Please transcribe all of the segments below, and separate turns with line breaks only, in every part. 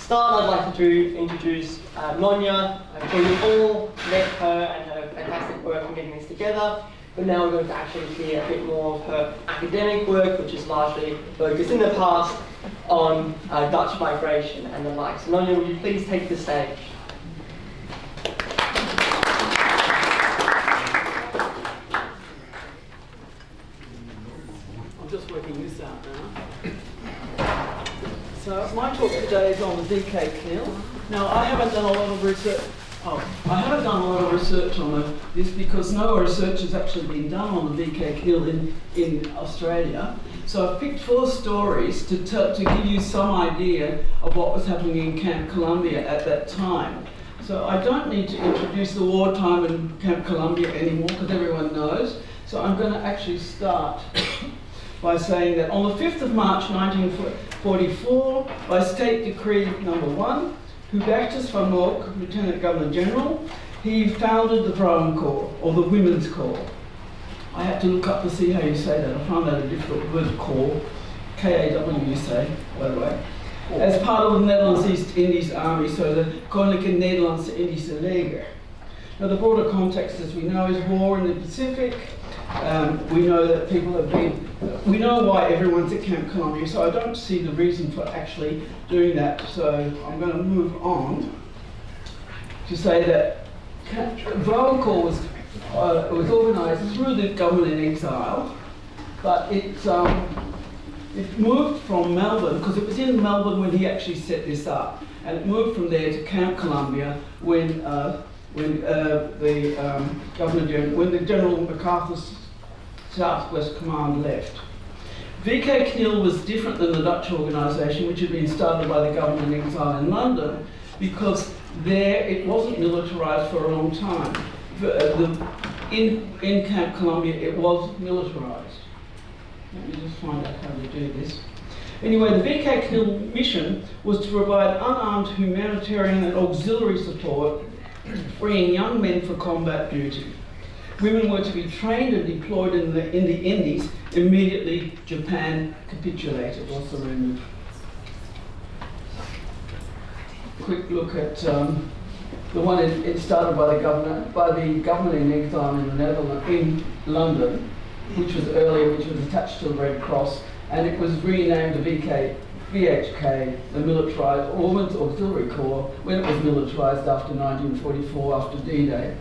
start, I'd like to introduce Nonja. I'm sure you've all met her and her fantastic work in getting this together. But now we're going to actually hear a bit more of her academic work, which is largely focused in the past on Dutch migration and the like. So Nonja, would you please take the stage?
I'm just working this out now. So my talk today is on the VK Knil. Now I haven't done a lot of research. I haven't done a lot of research on this because no research has actually been done on the VK Knil in Australia. So I've picked 4 stories to give you some idea of what was happening in Camp Columbia at that time. So I don't need to introduce the wartime in Camp Columbia anymore because everyone knows. So I'm going to actually start by saying that on the 5th of March 1944, by State Decree number 1, Vichers van Mook, Lieutenant Governor General, he founded the Vrouwen Corps, or the Women's Corps. I had to look up to see how you say that. I found that a difficult word, corps, K-A-W you say, by the way. As part of the Netherlands East Indies Army, so the Koninklijke Nederlandse Indische Leger. Now the broader context, as we know, is war in the Pacific. We know that people have been, we know why everyone's at Camp Columbia, so I don't see the reason for actually doing that. So I'm going to move on to say that Vrouwen Corps was organised through the government in exile, but it moved from Melbourne, because it was in Melbourne when he actually set this up, and it moved from there to Camp Columbia when the General MacArthur's Southwest Command left. VK Knil was different than the Dutch organisation, which had been started by the government in exile in London, because there it wasn't militarised for a long time. In Camp Columbia it was militarised. Let me just find out how to do this. Anyway, the VK Knil mission was to provide unarmed humanitarian and auxiliary support, freeing young men for combat duty. Women were to be trained and deployed in the Indies. Immediately, Japan capitulated or surrendered. Quick look at the one it started by the government in exile in the Netherlands, in London, which was earlier, which was attached to the Red Cross, and it was renamed the VHK, the Militarised Women's Auxiliary Corps, when it was militarised after 1944, after D-Day.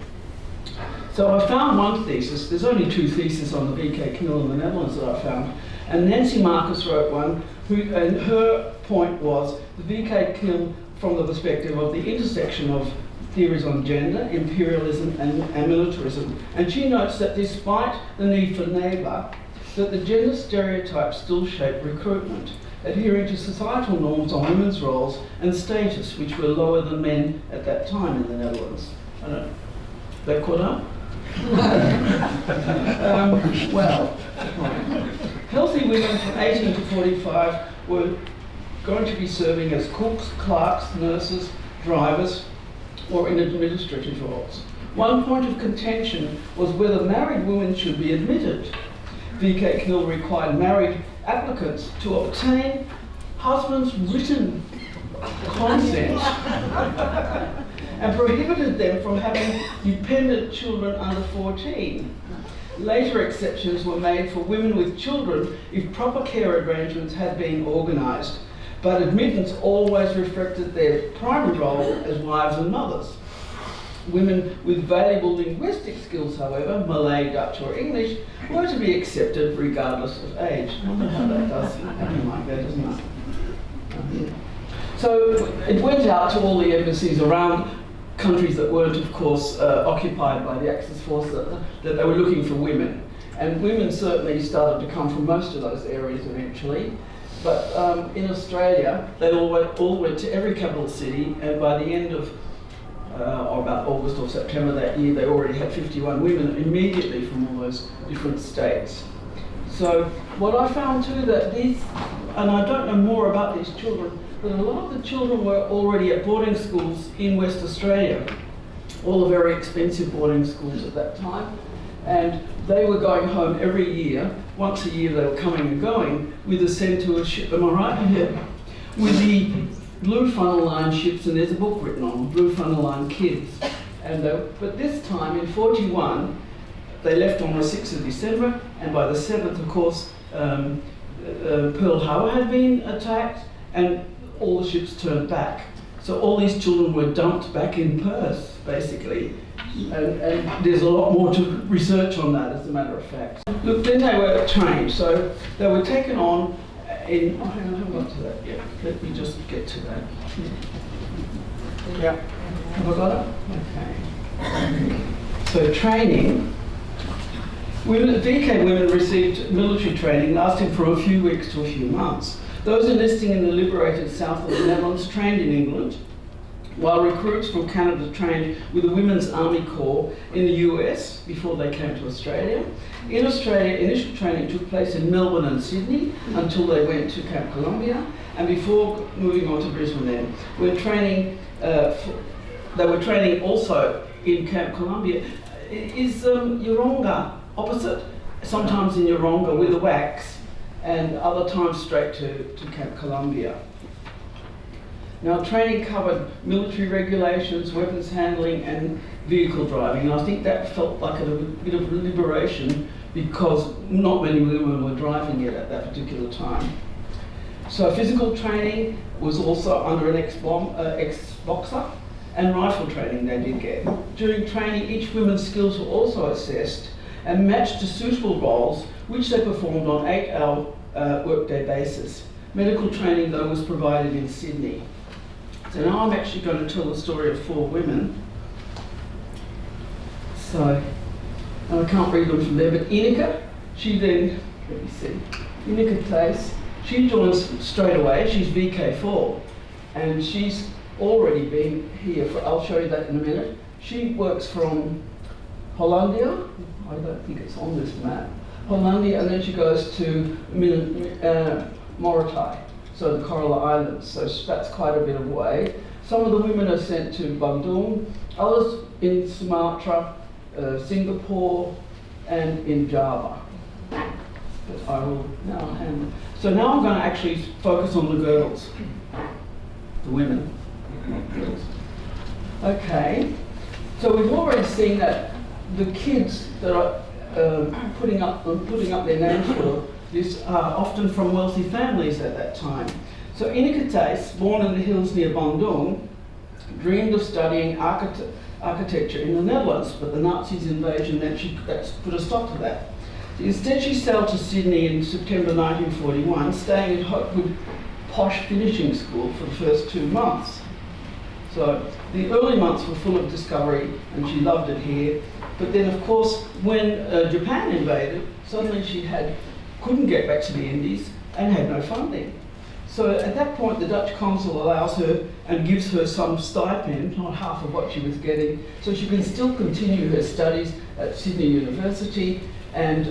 So I found one thesis. There's only 2 theses on the VK Knil in the Netherlands that I found, and Nancy Marcus wrote one, and her point was the VK Knil from the perspective of the intersection of theories on gender, imperialism and militarism. And she notes that despite the need for neighbour, that the gender stereotypes still shape recruitment, adhering to societal norms on women's roles and status, which were lower than men at that time in the Netherlands. They caught up? Well, healthy women from 18 to 45 were going to be serving as cooks, clerks, nurses, drivers, or in administrative roles. One point of contention was whether married women should be admitted. VK Knil required married applicants to obtain husbands' written consent and prohibited them from having dependent children under 14. Later exceptions were made for women with children if proper care arrangements had been organised, but admittance always reflected their primary role as wives and mothers. Women with valuable linguistic skills, however, Malay, Dutch or English, were to be accepted regardless of age. I wonder how that does happen like that, doesn't it? So it went out to all the embassies around countries that weren't, of course, occupied by the Axis force, that they were looking for women. And women certainly started to come from most of those areas eventually. But in Australia, they all went to every capital city, and by the end of or about August or September that year, they already had 51 women immediately from all those different states. So what I found too, that these, and I don't know more about these children, but a lot of the children were already at boarding schools in West Australia, all the very expensive boarding schools at that time, and they were going home every year. Once a year they were coming and going with a sent to a ship, am I right? Yeah. With the blue funnel line ships, and there's a book written on them, blue funnel line kids. And but this time in 41, they left on the 6th of December, and by the 7th, of course, Pearl Harbor had been attacked, and all the ships turned back. So all these children were dumped back in Perth, basically. And there's a lot more to research on that, as a matter of fact. Look, then they were trained. So they were taken on in, oh, hang on, I haven't got to that yet. Let me just get to that.
Yeah.
Have I got it? Okay. So training. VK women received military training lasting from a few weeks to a few months. Those enlisting in the liberated south of the Netherlands trained in England, while recruits from Canada trained with the Women's Army Corps in the US before they came to Australia. In Australia, initial training took place in Melbourne and Sydney until they went to Camp Columbia, and before moving on to Brisbane then. They were training also in Camp Columbia. Is Yeronga opposite? Sometimes in Yeronga with the wax, and other times straight to Camp Columbia. Now, training covered military regulations, weapons handling, and vehicle driving. And I think that felt like a bit of liberation because not many women were driving yet at that particular time. So physical training was also under an ex-boxer, and rifle training they did get. During training, each woman's skills were also assessed and matched to suitable roles, which they performed on 8-hour workday basis. Medical training, though, was provided in Sydney. So now I'm actually going to tell the story of 4 women. So, and I can't read them from there, but Ineke, she then, let me see, Ineke Thijs, she joins straight away. She's VK4, and she's already been here for, I'll show you that in a minute. She works from Hollandia, I don't think it's on this map, Hollandia, and then she goes to Morotai, so the Coral Islands, so that's quite a bit of way. Some of the women are sent to Bandung, others in Sumatra, Singapore, and in Java. But I will now hand. So now I'm going to actually focus on the girls, the women. Okay, so we've already seen that the kids that are putting up their names for this are often from wealthy families at that time. So Ineke Thijs, born in the hills near Bandung, dreamed of studying architecture in the Netherlands, but the Nazis' invasion that's put a stop to that. Instead, she sailed to Sydney in September 1941, staying at Hopewood Posh Finishing School for the first 2 months. So the early months were full of discovery, and she loved it here. But then, of course, when Japan invaded, suddenly she couldn't get back to the Indies and had no funding. So at that point, the Dutch consul allows her and gives her some stipend, not half of what she was getting, so she can still continue her studies at Sydney University and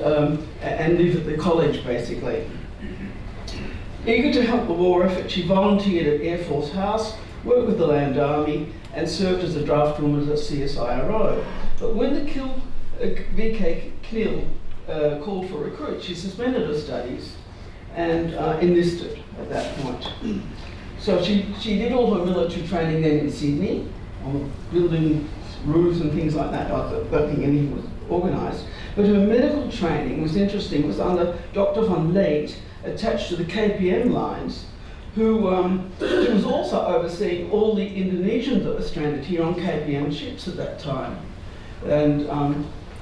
live at the college, basically. Eager to help the war effort, she volunteered at Air Force House, worked with the Land Army, and served as a draftswoman at CSIRO. But when the VK CNIL called for recruits, she suspended her studies and enlisted at that point. So she did all her military training then in Sydney, on building roofs and things like that. I don't think anything was organised. But her medical training was interesting, was under Dr. van Leet, attached to the KPM lines, who was also overseeing all the Indonesians that were stranded here on KPM ships at that time. And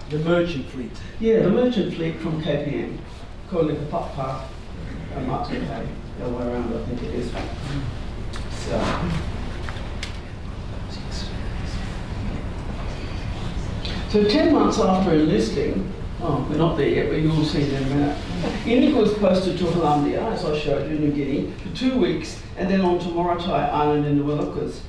the merchant fleet.
Yeah, the merchant fleet from KPM, Kolekapapa, Matsukai, the other way around, I think it is. So 10 months after enlisting, we're not there yet, but you'll see in a minute. Ineke was posted to Hollandia, as I showed you, New Guinea, for 2 weeks, and then on to Morotai Island in the Moluccas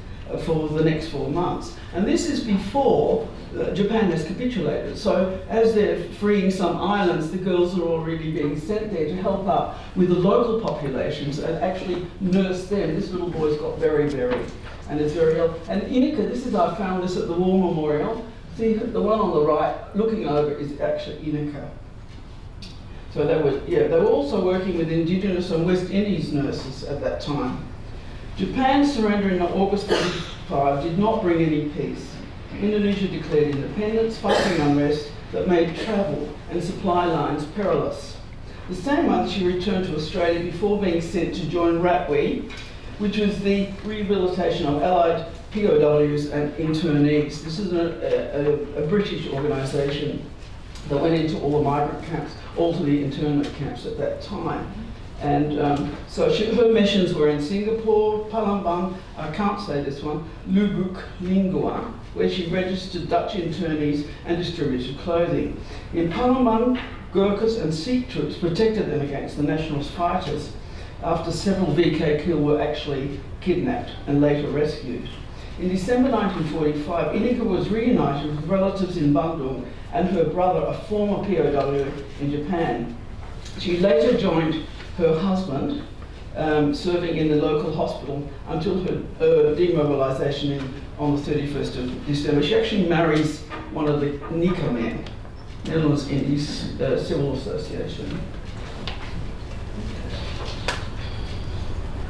for the next 4 months. And this is before Japan has capitulated. So as they're freeing some islands, the girls are already being sent there to help out with the local populations and actually nurse them. This little boy's got very, and it's very ill. And Ineke, I found this at the War Memorial. See, the one on the right, looking over, is actually Ineke. So they were also working with Indigenous and West Indies nurses at that time. Japan's surrender in August 45 did not bring any peace. Indonesia declared independence, fighting unrest that made travel and supply lines perilous. The same month she returned to Australia before being sent to join WWII, which was the rehabilitation of Allied POWs and internees. This is a British organisation that went into all the migrant camps, all to the internment camps at that time. And so her missions were in Singapore, Palembang, I can't say this one, Lubuk, Lingard, where she registered Dutch internees and distributed clothing. In Palembang, Gurkhas and Sikh troops protected them against the nationalist fighters after several VK Kil were actually kidnapped and later rescued. In December 1945, Inika was reunited with relatives in Bandung and her brother, a former POW in Japan. She later joined her husband, serving in the local hospital until her demobilisation on the 31st of December. She actually marries one of the Nika men, Netherlands Indies Civil Association.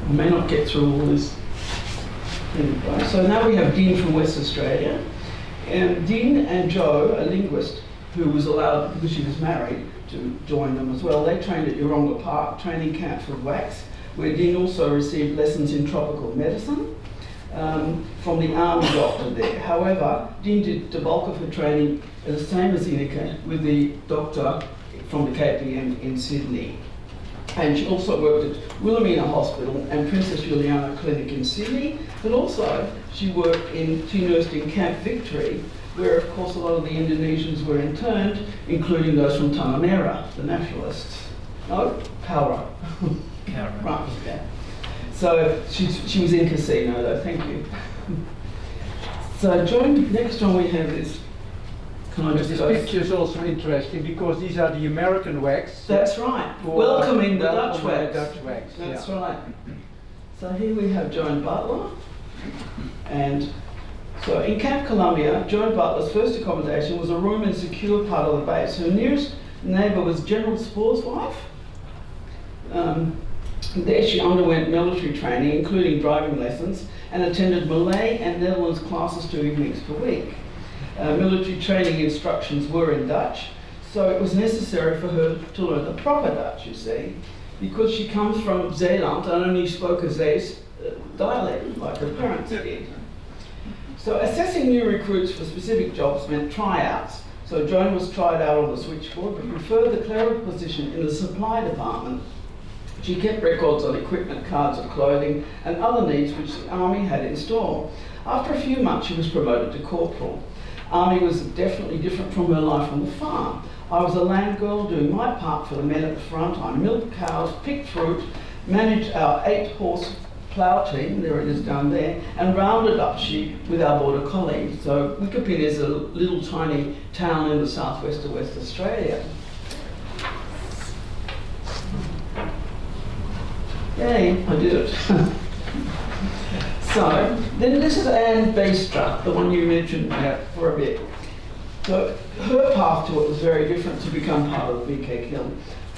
I may not get through all this. Anyway, so now we have Dean from West Australia. Dean and Joe, a linguist who was allowed, because she was married, to join them as well. They trained at Yoronga Park training camp for WACS, where Dean also received lessons in tropical medicine from the army doctor there. However, Dean did the bulk of her training the same as Inika with the doctor from the KPM in Sydney. And she also worked at Wilhelmina Hospital and Princess Juliana Clinic in Sydney, but also she nursed in Camp Victory, where of course a lot of the Indonesians were interned, including those from Tanah Merah, the nationalists. No? Kaura.
Kaura.
Right, yeah. So she was in Casino though, thank you. So next one we have is,
This picture is also interesting because these are the American WACs.
That's right. Welcoming the Dutch WACs.
Dutch WACs.
That's
yeah.
right. So here we have Joan Butler. And so in Camp Columbia, Joan Butler's first accommodation was a room in a secure part of the base. Her nearest neighbour was General Spore's wife. There she underwent military training, including driving lessons, and attended Malay and Netherlands classes 2 evenings per week. Military training instructions were in Dutch, so it was necessary for her to learn the proper Dutch, you see, because she comes from Zeeland and only spoke a Zees dialect, like her parents did. So assessing new recruits for specific jobs meant tryouts. So Joan was tried out on the switchboard, but preferred the clerical position in the supply department. She kept records on equipment, cards of clothing, and other needs which the Army had in store. After a few months, she was promoted to corporal. Army was definitely different from her life on the farm. I was a land girl doing my part for the men at the front. I milked cows, picked fruit, managed our 8-horse plough team, there it is down there, and rounded up sheep with our border collie. So Wickapin is a little tiny town in the southwest of West Australia. Yay, I did it. So, then this is Anne Baistra, the one you mentioned for a bit. So, her path to it was very different to become part of the VK Kil.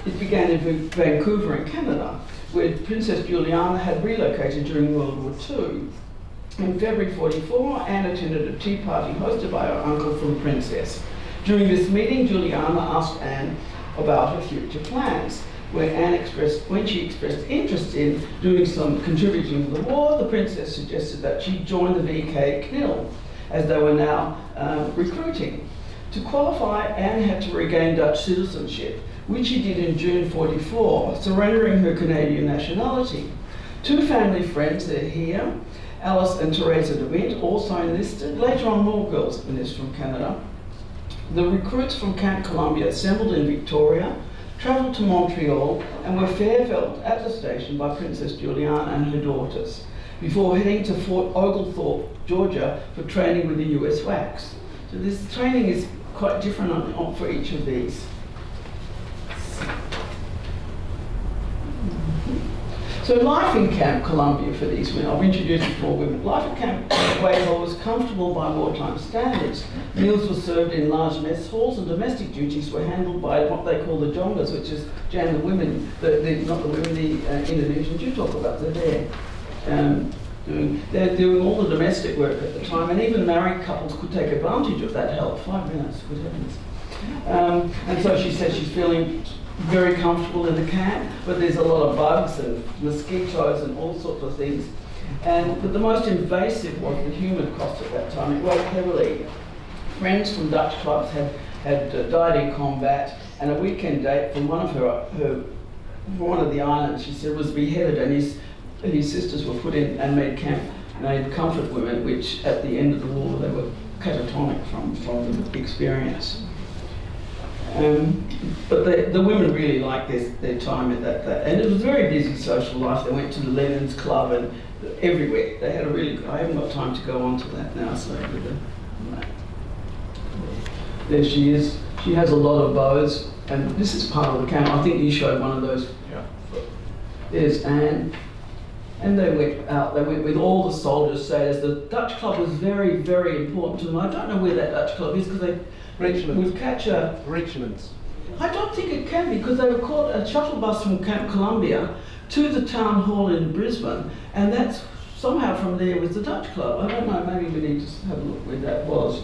It began in Vancouver in Canada, where Princess Juliana had relocated during World War II. In February 44, Anne attended a tea party hosted by her uncle from the Princess. During this meeting, Juliana asked Anne about her future plans. When she expressed interest in doing some contributing to the war, the Princess suggested that she join the VK Kil, as they were now recruiting. To qualify, Anne had to regain Dutch citizenship, which she did in June 44, surrendering her Canadian nationality. 2 family friends are here, Alice and Teresa de Wint, also enlisted. Later on, more girls enlisted from Canada. The recruits from Camp Columbia assembled in Victoria, travelled to Montreal, and were farewelled at the station by Princess Juliana and her daughters, before heading to Fort Oglethorpe, Georgia, for training with the US WACS. So this training is quite different for each of these. So life in Camp Columbia for these women, I've introduced 4 women. Life at Camp Waihor was comfortable by wartime standards. Meals were served in large mess halls, and domestic duties were handled by what they call the jongas, which is Jan, the women, not the women, the Indonesians you talk about, they're there. They're doing all the domestic work at the time, and even married couples could take advantage of that help. 5 minutes, good heavens. And so she said she's feeling very comfortable in the camp, but there's a lot of bugs and mosquitoes and all sorts of things. But the most invasive was the human cost at that time. It weighed heavily. Friends from Dutch clubs had died in combat, and a weekend date from one of the islands, she said, was beheaded, and his sisters were put in and made comfort women, which at the end of the war they were catatonic from the experience. But the women really liked their time at that, and it was a very busy social life. They went to the Lenin's Club and everywhere. They had I haven't got time to go on to that now, so there she is. She has a lot of bows, and this is part of the camp. I think you showed one of those. Yeah. There's Anne. And they went with all the soldiers, sailors. The Dutch club was very, very important to them. I don't know where that Dutch club is, because they would catch a...
Richmond's.
I don't think it can be, because they were caught a shuttle bus from Camp Columbia to the town hall in Brisbane, and that's somehow from there was the Dutch club. I don't know, maybe we need to have a look where that was.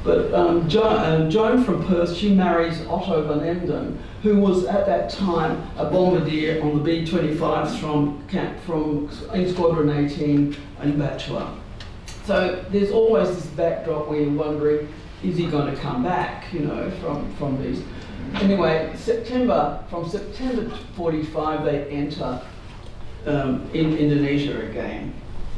But Joan from Perth, she marries Otto van Emden, who was at that time a bombardier on the B-25s from in Squadron 18 in Bachelor. So there's always this backdrop where you're wondering, is he going to come back, from these. Anyway, from September 45, they enter in Indonesia again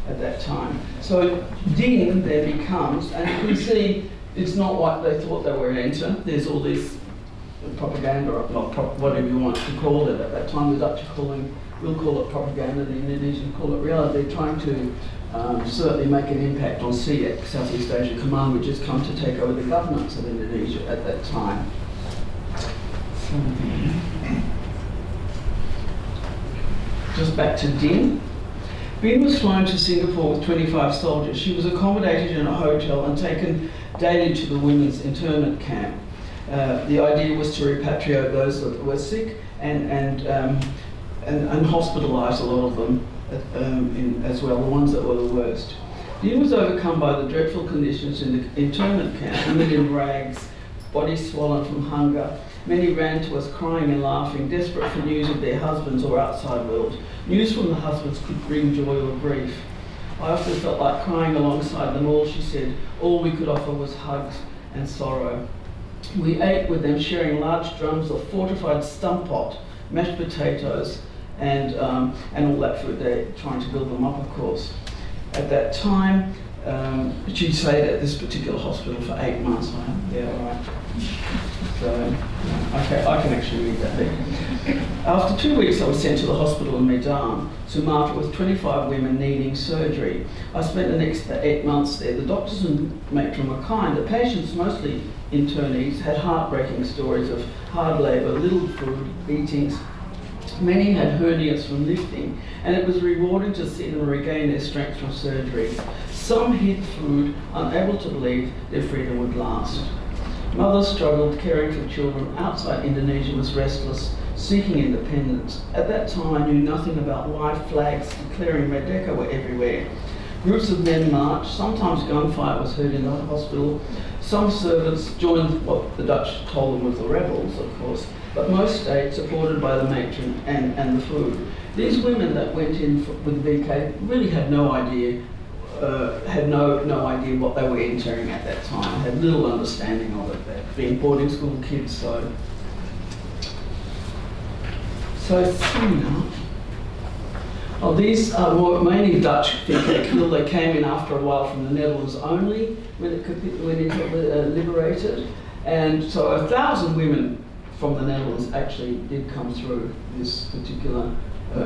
at that time. So Ding there becomes, and you can see it's not what they thought they were enter. There's all this propaganda, or whatever you want to call it at that time. The Dutch we'll call it propaganda, the Indonesians call it reality. They're trying to certainly make an impact on SEAC, Southeast Asia Command, which has come to take over the governance of Indonesia at that time. Just back to Ding. Bin was flown to Singapore with 25 soldiers. She was accommodated in a hotel and taken daily to the women's internment camp. The idea was to repatriate those that were sick and hospitalise a lot of them as well, the ones that were the worst. Bin was overcome by the dreadful conditions in the internment camp, women in rags, bodies swollen from hunger. Many ran to us crying and laughing, desperate for news of their husbands or outside world. News from the husbands could bring joy or grief. I often felt like crying alongside them all, she said. All we could offer was hugs and sorrow. We ate with them, sharing large drums of fortified stump pot, mashed potatoes, and all that food. They're trying to build them up, of course. At that time, she stayed at this particular hospital for 8 months. Yeah, all right. So, okay, I can actually read that bit. After 2 weeks, I was sent to the hospital in Medan, Sumatra, with 25 women needing surgery. I spent the next 8 months there. The doctors and matron were kind. The patients, mostly internees, had heartbreaking stories of hard labour, little food, beatings. Many had hernias from lifting, and it was rewarding to see them regain their strength from surgery. Some hid food, unable to believe their freedom would last. Mothers struggled caring for children. Outside Indonesia was restless, seeking independence. At that time, I knew nothing about why flags declaring Merdeka were everywhere. Groups of men marched. Sometimes gunfire was heard in the hospital. Some servants joined what the Dutch told them was the rebels, of course, but most stayed, supported by the matron and the food. These women that went in with the VK really had no idea no idea what they were entering at that time, had little understanding of it, being boarding school kids, so these are mainly Dutch people. They came in after a while from the Netherlands only when it liberated, and so 1,000 women from the Netherlands actually did come through this particular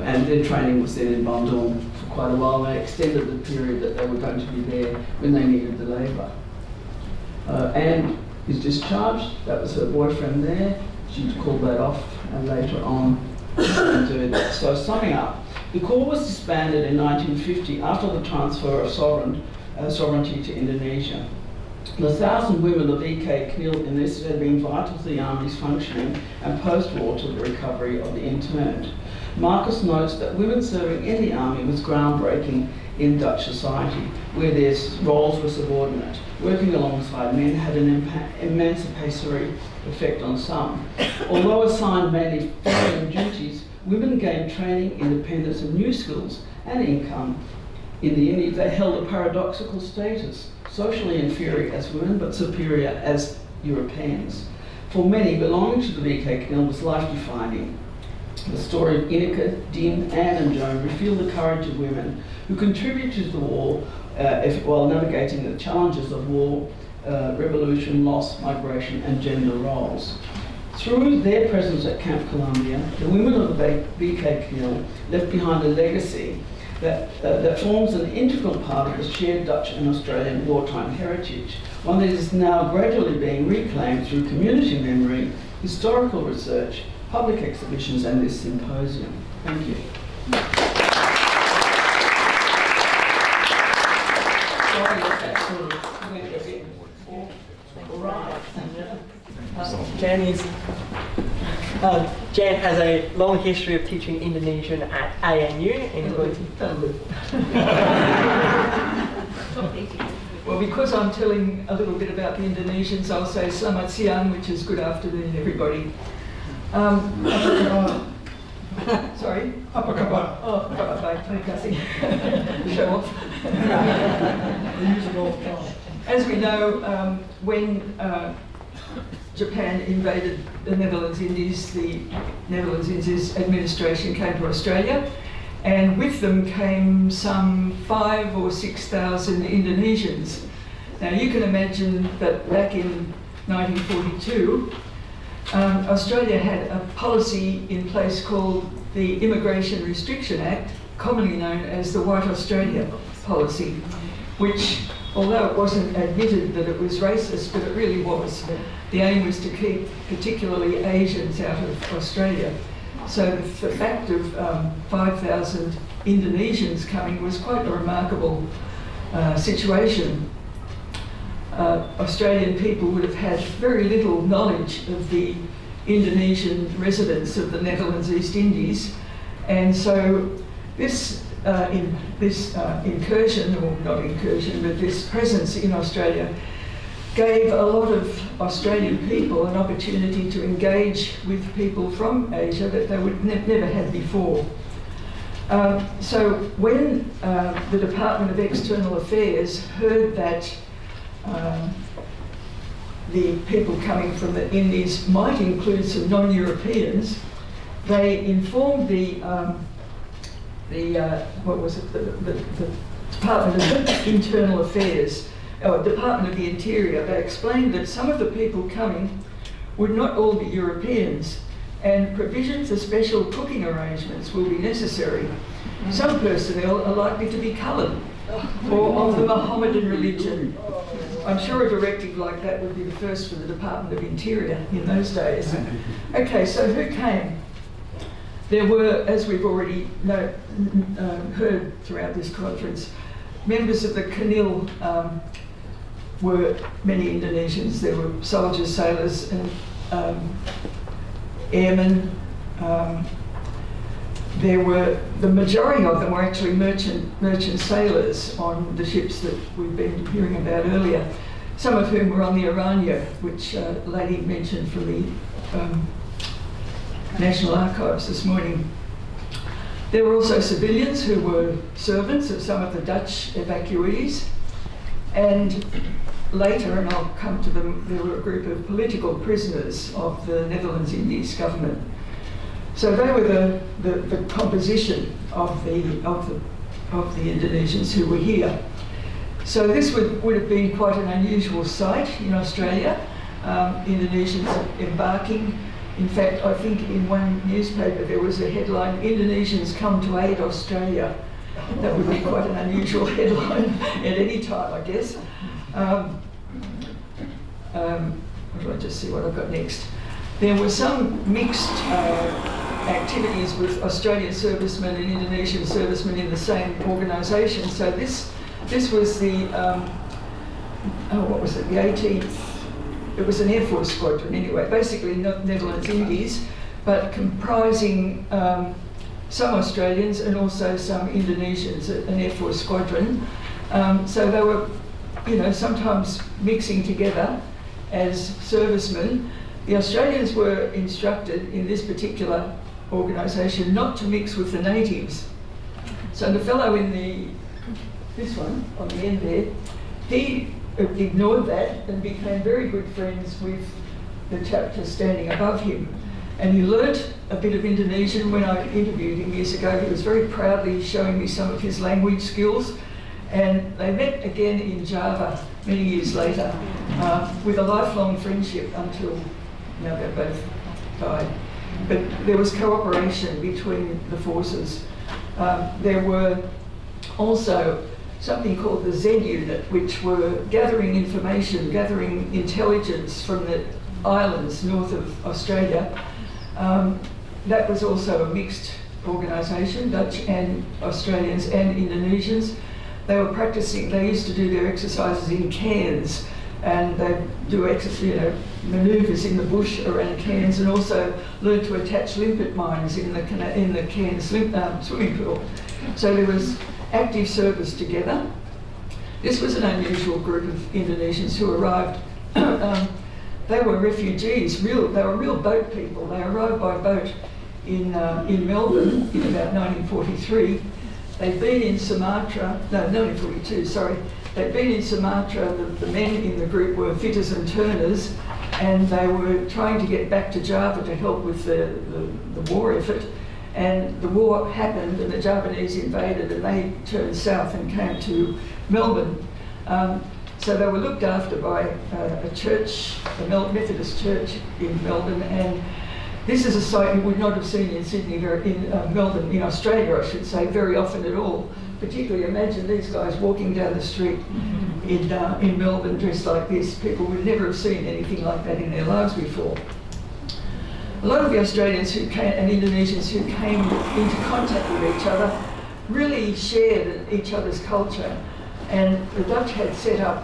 and their training was then in Bandung for quite a while. They extended the period that they were going to be there when they needed the labour. Anne is discharged. That was her boyfriend there. She called that off and later on did that. So summing up, the Corps was disbanded in 1950 after the transfer of sovereignty to Indonesia. The 1,000 women the VK killed in this had been vital to the Army's functioning and post-war to the recovery of the interned. Marcus notes that women serving in the army was groundbreaking in Dutch society, where their roles were subordinate. Working alongside men had an emancipatory effect on some. Although assigned mainly foreign duties, women gained training, independence and new skills and income. In the Indies, they held a paradoxical status, socially inferior as women but superior as Europeans. For many, belonging to the VK Knil was life-defining. The story of Ineke, Dean, Anne and Joan reveal the courage of women who contributed to the war while navigating the challenges of war, revolution, loss, migration and gender roles. Through their presence at Camp Columbia, the women of the VK Knil left behind a legacy that forms an integral part of the shared Dutch and Australian wartime heritage, one that is now gradually being reclaimed through community memory, historical research, public exhibitions and this symposium. Thank you. Sorry if that sort of went a bit all right.
Jan has a long history of teaching Indonesian at ANU and going to
Well, because I'm telling a little bit about the Indonesians, I'll say selamat siang, which is good afternoon, everybody. Sorry?
Apa kabar?
Oh, baik, terima kasih. Show off. As we know, when Japan invaded the Netherlands Indies, the Netherlands Indies administration came to Australia, and with them came some 5,000 or 6,000 Indonesians. Now you can imagine that back in 1942, Australia had a policy in place called the Immigration Restriction Act, commonly known as the White Australia policy, which, although it wasn't admitted that it was racist, but it really was. The aim was to keep particularly Asians out of Australia. So the fact of 5,000 Indonesians coming was quite a remarkable situation. Australian people would have had very little knowledge of the Indonesian residents of the Netherlands East Indies, and so this incursion, or not incursion, but this presence in Australia gave a lot of Australian people an opportunity to engage with people from Asia that they would never had before. So when the Department of External Affairs heard that the people coming from the Indies might include some non-Europeans, they informed the Department of Internal Affairs, or Department of the Interior. They explained that some of the people coming would not all be Europeans, and provisions of special cooking arrangements will be necessary. Some personnel are likely to be coloured or of the Mohammedan religion. I'm sure a directive like that would be the first for the Department of Interior in those days. Okay, so who came? There were, as we've already heard throughout this conference, members of the Knil were many Indonesians. There were soldiers, sailors and airmen. The majority of them were actually merchant sailors on the ships that we've been hearing about earlier, some of whom were on the Oranje, which a lady mentioned from the National Archives this morning. There were also civilians who were servants of some of the Dutch evacuees, and later, and I'll come to them, there were a group of political prisoners of the Netherlands Indies government. So they were the composition of the Indonesians who were here. So this would have been quite an unusual sight in Australia. Indonesians embarking. In fact, I think in one newspaper there was a headline, "Indonesians come to aid Australia." That would be quite an unusual headline at any time, I guess. I'll just see what I've got next. There were some mixed activities with Australian servicemen and Indonesian servicemen in the same organisation. So this was the, what was it, the 18th, it was an Air Force squadron anyway, basically Netherlands Indies, but comprising some Australians and also some Indonesians, an Air Force squadron. So they were, sometimes mixing together as servicemen. The Australians were instructed in this particular organisation not to mix with the natives. So the fellow in this one, on the end there, he ignored that and became very good friends with the chap just standing above him. And he learnt a bit of Indonesian. When I interviewed him years ago, he was very proudly showing me some of his language skills. And they met again in Java many years later with a lifelong friendship until now they both died. But there was cooperation between the forces. There were also something called the Z Unit, which were gathering information, gathering intelligence from the islands north of Australia. That was also a mixed organisation, Dutch and Australians and Indonesians. They were practicing, they used to do their exercises in cairns, and they'd do manoeuvres in the bush around cairns, and also learned to attach limpet mines in the cairn swimming pool. So there was active service together. This was an unusual group of Indonesians who arrived. They were refugees, they were real boat people. They arrived by boat in Melbourne in about 1943. They'd been in Sumatra, no, 1942, sorry. They'd been in Sumatra, the men in the group were fitters and turners, and they were trying to get back to Java to help with the war effort. And the war happened and the Javanese invaded, and they turned south and came to Melbourne. So they were looked after by a church, a Methodist church in Melbourne, and this is a site you would not have seen in Sydney, in Melbourne, in Australia, I should say, very often at all. Particularly, imagine these guys walking down the street in Melbourne dressed like this. People would never have seen anything like that in their lives before. A lot of the Australians and Indonesians who came into contact with each other really shared each other's culture. And the Dutch had set up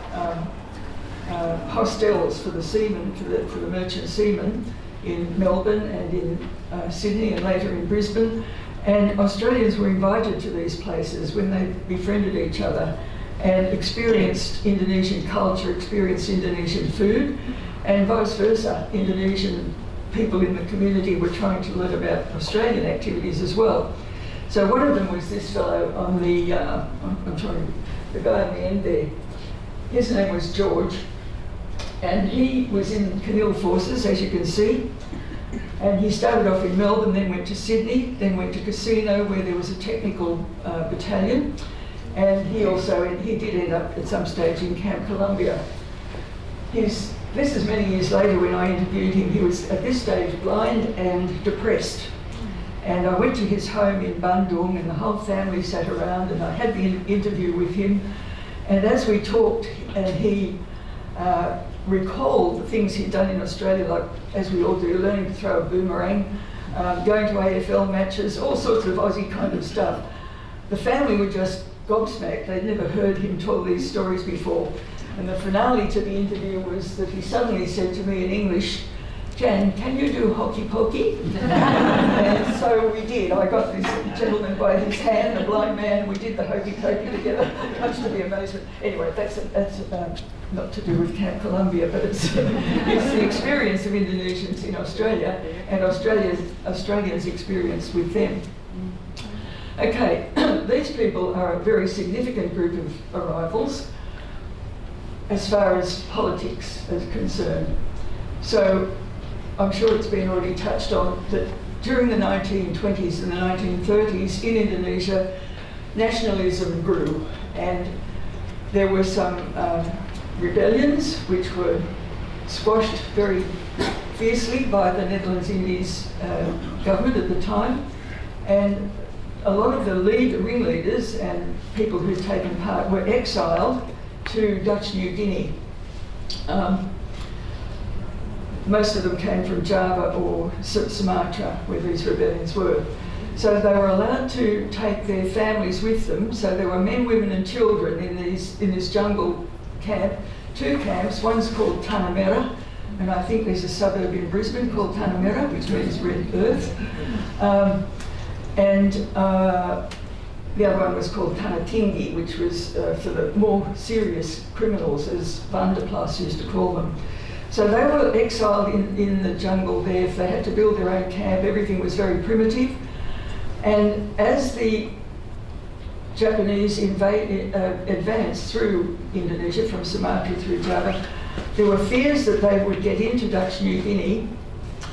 hostels for the seamen, for the merchant seamen in Melbourne and in Sydney and later in Brisbane. And Australians were invited to these places when they befriended each other and experienced Indonesian culture, experienced Indonesian food, and vice versa. Indonesian people in the community were trying to learn about Australian activities as well. So one of them was this fellow on the guy on the end there. His name was George, and he was in Canil Forces, as you can see. And he started off in Melbourne, then went to Sydney, then went to Casino, where there was a technical battalion. And he did end up at some stage in Camp Columbia. This is many years later when I interviewed him. He was at this stage blind and depressed. And I went to his home in Bandung, and the whole family sat around, and I had the interview with him. And as we talked, and he recalled the things he'd done in Australia, like, as we all do, learning to throw a boomerang, going to AFL matches, all sorts of Aussie kind of stuff. The family were just gobsmacked. They'd never heard him tell these stories before. And the finale to the interview was that he suddenly said to me in English, "Jan, can you do hokey pokey?" And so we did. I got this gentleman by his hand, a blind man, and we did the hokey pokey together, much to the amazement. Anyway, that's not to do with Camp Columbia, but it's the experience of Indonesians in Australia and Australians' experience with them. Okay, these people are a very significant group of arrivals as far as politics is concerned. So I'm sure it's been already touched on that during the 1920s and the 1930s in Indonesia, nationalism grew, and there were some rebellions which were squashed very fiercely by the Netherlands Indies government at the time, and a lot of the ringleaders and people who'd taken part were exiled to Dutch New Guinea. Most of them came from Java or Sumatra, where these rebellions were. So they were allowed to take their families with them. So there were men, women and children in this jungle camp. Two camps, one's called Tanah Merah, and I think there's a suburb in Brisbane called Tanah Merah, which means red earth. And the other one was called Kanatingi, which was for the more serious criminals, as Van der Plas used to call them. So they were exiled in the jungle there. They had to build their own camp. Everything was very primitive. And as the Japanese advanced through Indonesia, from Sumatra through Java, there were fears that they would get into Dutch New Guinea,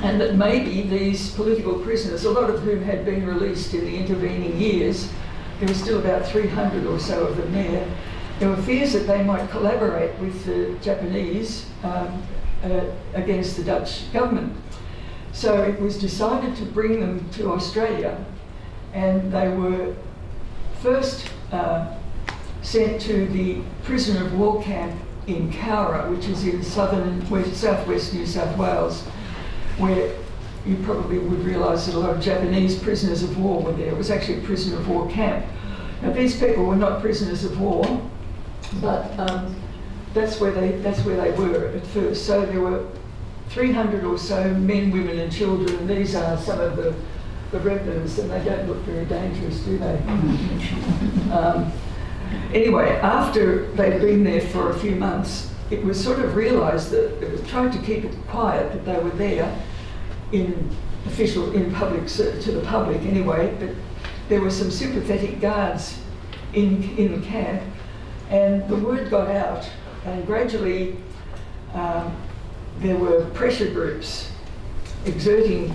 and that maybe these political prisoners, a lot of whom had been released in the intervening years, there were still about 300 or so of them there. There were fears that they might collaborate with the Japanese against the Dutch government. So it was decided to bring them to Australia, and they were first sent to the prisoner of war camp in Cowra, which is in southwest New South Wales, where you probably would realise that a lot of Japanese prisoners of war were there. It was actually a prisoner of war camp. Now these people were not prisoners of war, but that's where they were at first. So there were 300 or so men, women and children, and these are some of the remnants, and they don't look very dangerous, do they? Anyway, after they'd been there for a few months, it was sort of realised that it was trying to keep it quiet that they were there in public, to the public anyway, but there were some sympathetic guards in the camp, and the word got out, and gradually there were pressure groups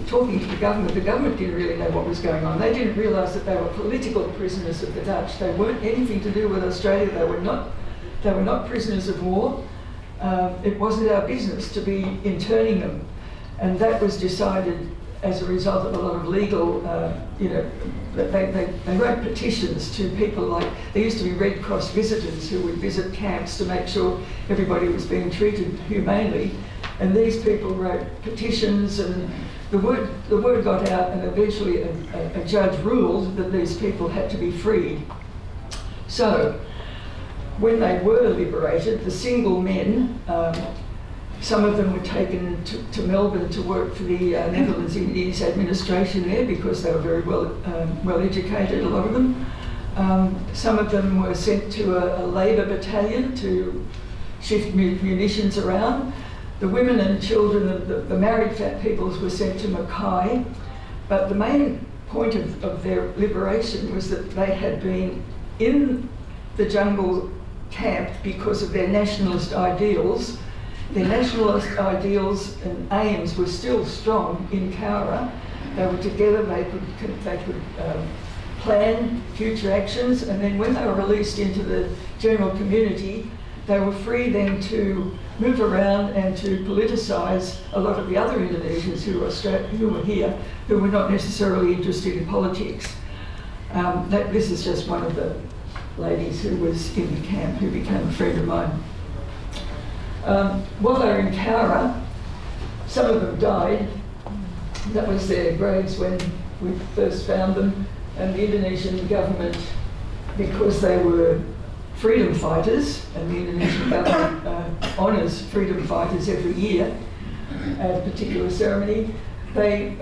talking to the government. The government didn't really know what was going on. They didn't realise that they were political prisoners of the Dutch. They weren't anything to do with Australia. They were not prisoners of war. It wasn't our business to be interning them. And that was decided as a result of a lot of legal, they wrote petitions to people like, there used to be Red Cross visitors who would visit camps to make sure everybody was being treated humanely. And these people wrote petitions, and the word got out, and eventually a judge ruled that these people had to be freed. So when they were liberated, the single men, some of them were taken to Melbourne to work for the Netherlands Indies administration there, because they were very well educated, a lot of them. Some of them were sent to a labour battalion to shift munitions around. The women and children, the married fat peoples, were sent to Mackay. But the main point of their liberation was that they had been in the jungle camp because of their nationalist ideals. Their nationalist ideals and aims were still strong in Cowra. They were together, they could plan future actions, and then when they were released into the general community, they were free then to move around and to politicise a lot of the other Indonesians who were here, who were not necessarily interested in politics. This is just one of the ladies who was in the camp, who became a friend of mine. While they were in Cowra, some of them died. That was their graves when we first found them, and the Indonesian government, because they were freedom fighters, and the Indonesian government honours freedom fighters every year at a particular ceremony, they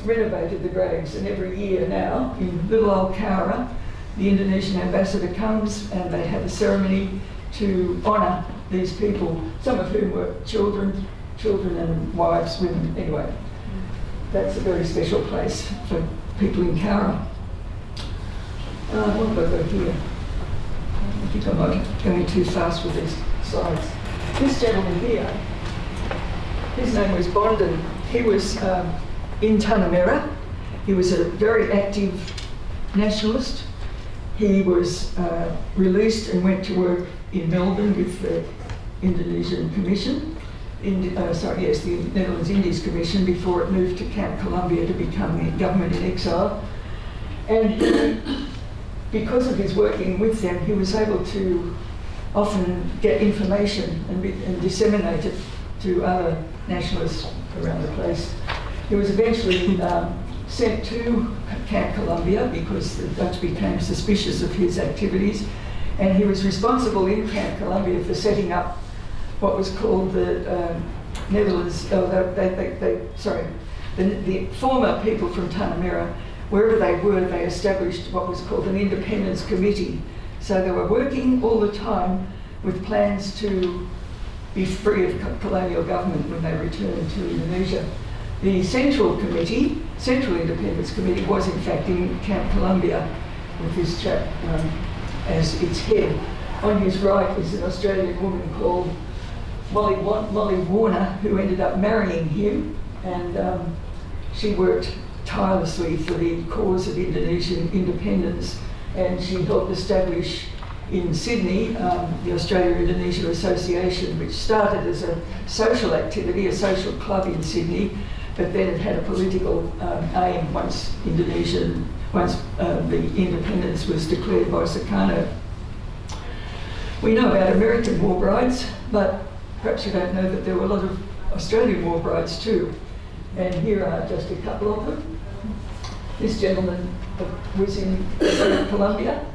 renovated the graves, and every year now, in little old Cowra, the Indonesian ambassador comes and they have a ceremony to honour these people, some of whom were children and wives, women. Anyway, that's a very special place for people in Cowra. What have I got here? I think I'm not going too fast with these slides. This gentleman here, his name was Bonden. He was in Tanamera. He was a very active nationalist. He was released and went to work in Melbourne with the Indonesian Commission, the Netherlands Indies Commission, before it moved to Camp Columbia to become the government in exile. And he, because of his working with them, he was able to often get information and disseminate it to other nationalists around the place. He was eventually sent to Camp Columbia because the Dutch became suspicious of his activities, and he was responsible in Camp Columbia for setting up what was called the Netherlands, the former people from Tanamera wherever they were, they established what was called an independence committee. So they were working all the time with plans to be free of colonial government when they returned to Indonesia. The Central Independence Committee was in fact in Camp Columbia with this chap as its head. On his right is an Australian woman called Molly Warner, who ended up marrying him, and she worked tirelessly for the cause of Indonesian independence, and she helped establish in Sydney the Australia-Indonesia Association, which started as a social activity, a social club in Sydney, but then it had a political aim once the independence was declared by Sukarno. We know about American war brides, but perhaps you don't know that there were a lot of Australian war brides too. And here are just a couple of them. This gentleman was in Colombia.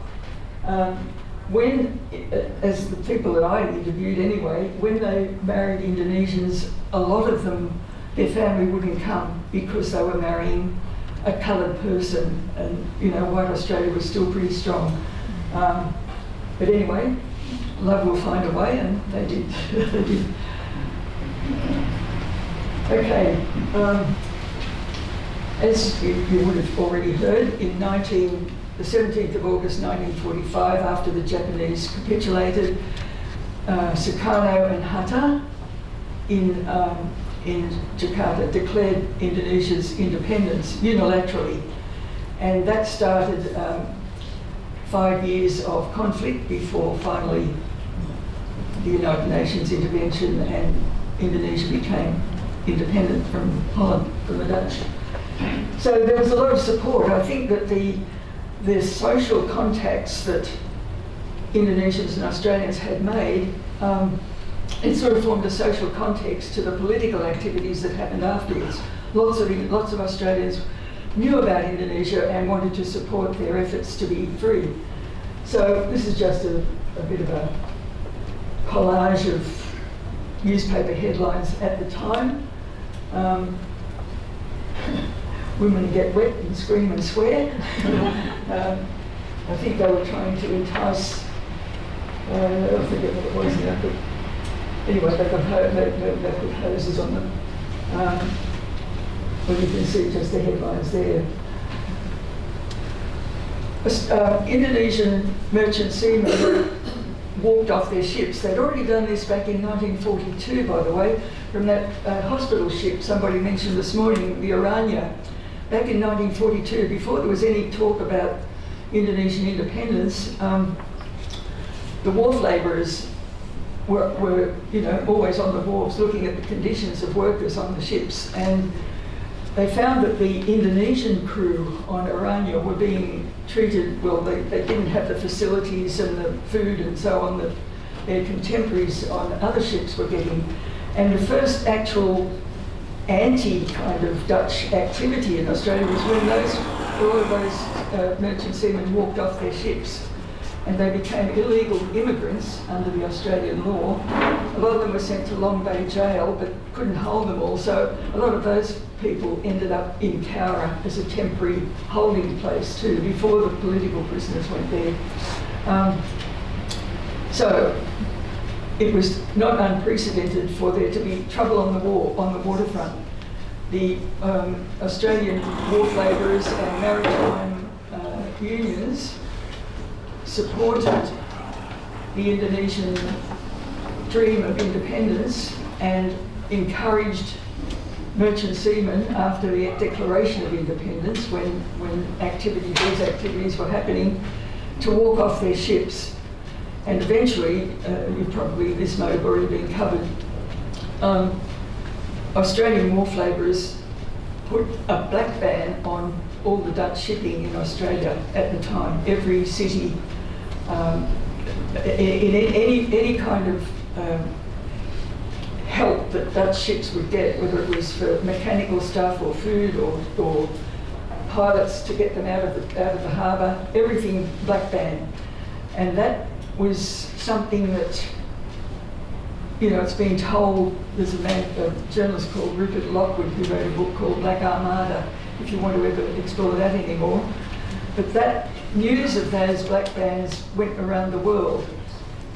As the people that I interviewed anyway, when they married Indonesians, a lot of them, their family wouldn't come because they were marrying a coloured person, and white Australia was still pretty strong. But anyway, love will find a way, and they did. They did. Okay. As you would have already heard, in the 17th of August 1945, after the Japanese capitulated, Sukarno and Hatta in Jakarta declared Indonesia's independence unilaterally, and that started 5 years of conflict before finally the United Nations intervention and Indonesia became independent from Holland, from the Dutch. So there was a lot of support. I think that the social contacts that Indonesians and Australians had made, it sort of formed a social context to the political activities that happened afterwards. Lots of Australians knew about Indonesia and wanted to support their efforts to be free. So this is just a bit of a collage of newspaper headlines at the time. Women get wet and scream and swear. I think they were trying to entice, I forget what it was now, but anyway, they put hoses on them. Well, you can see just the headlines there. Indonesian merchant seamen walked off their ships. They'd already done this back in 1942, by the way, from that hospital ship somebody mentioned this morning, the Orania. Back in 1942, before there was any talk about Indonesian independence, the wharf labourers were always on the wharves looking at the conditions of workers on the ships, and they found that the Indonesian crew on Orania were being treated well. They didn't have the facilities and the food and so on that their contemporaries on other ships were getting. And the first actual anti-kind of Dutch activity in Australia was when all of those merchant seamen walked off their ships, and they became illegal immigrants under the Australian law. A lot of them were sent to Long Bay Jail, but couldn't hold them all, so a lot of those people ended up in Cowra as a temporary holding place too, before the political prisoners went there. So it was not unprecedented for there to be trouble on the waterfront. The Australian wharf labourers and maritime unions supported the Indonesian dream of independence and encouraged merchant seamen after the declaration of independence, when these activities were happening, to walk off their ships. And eventually, this may have already been covered, Australian wharf labourers put a black ban on all the Dutch shipping in Australia at the time. Every city, in any kind of help that Dutch ships would get, whether it was for mechanical stuff or food or pilots to get them out of the harbour, everything black ban. And that was something that, it's been told. There's a journalist called Rupert Lockwood who wrote a book called Black Armada, if you want to ever explore that anymore. But that news of those black bands went around the world,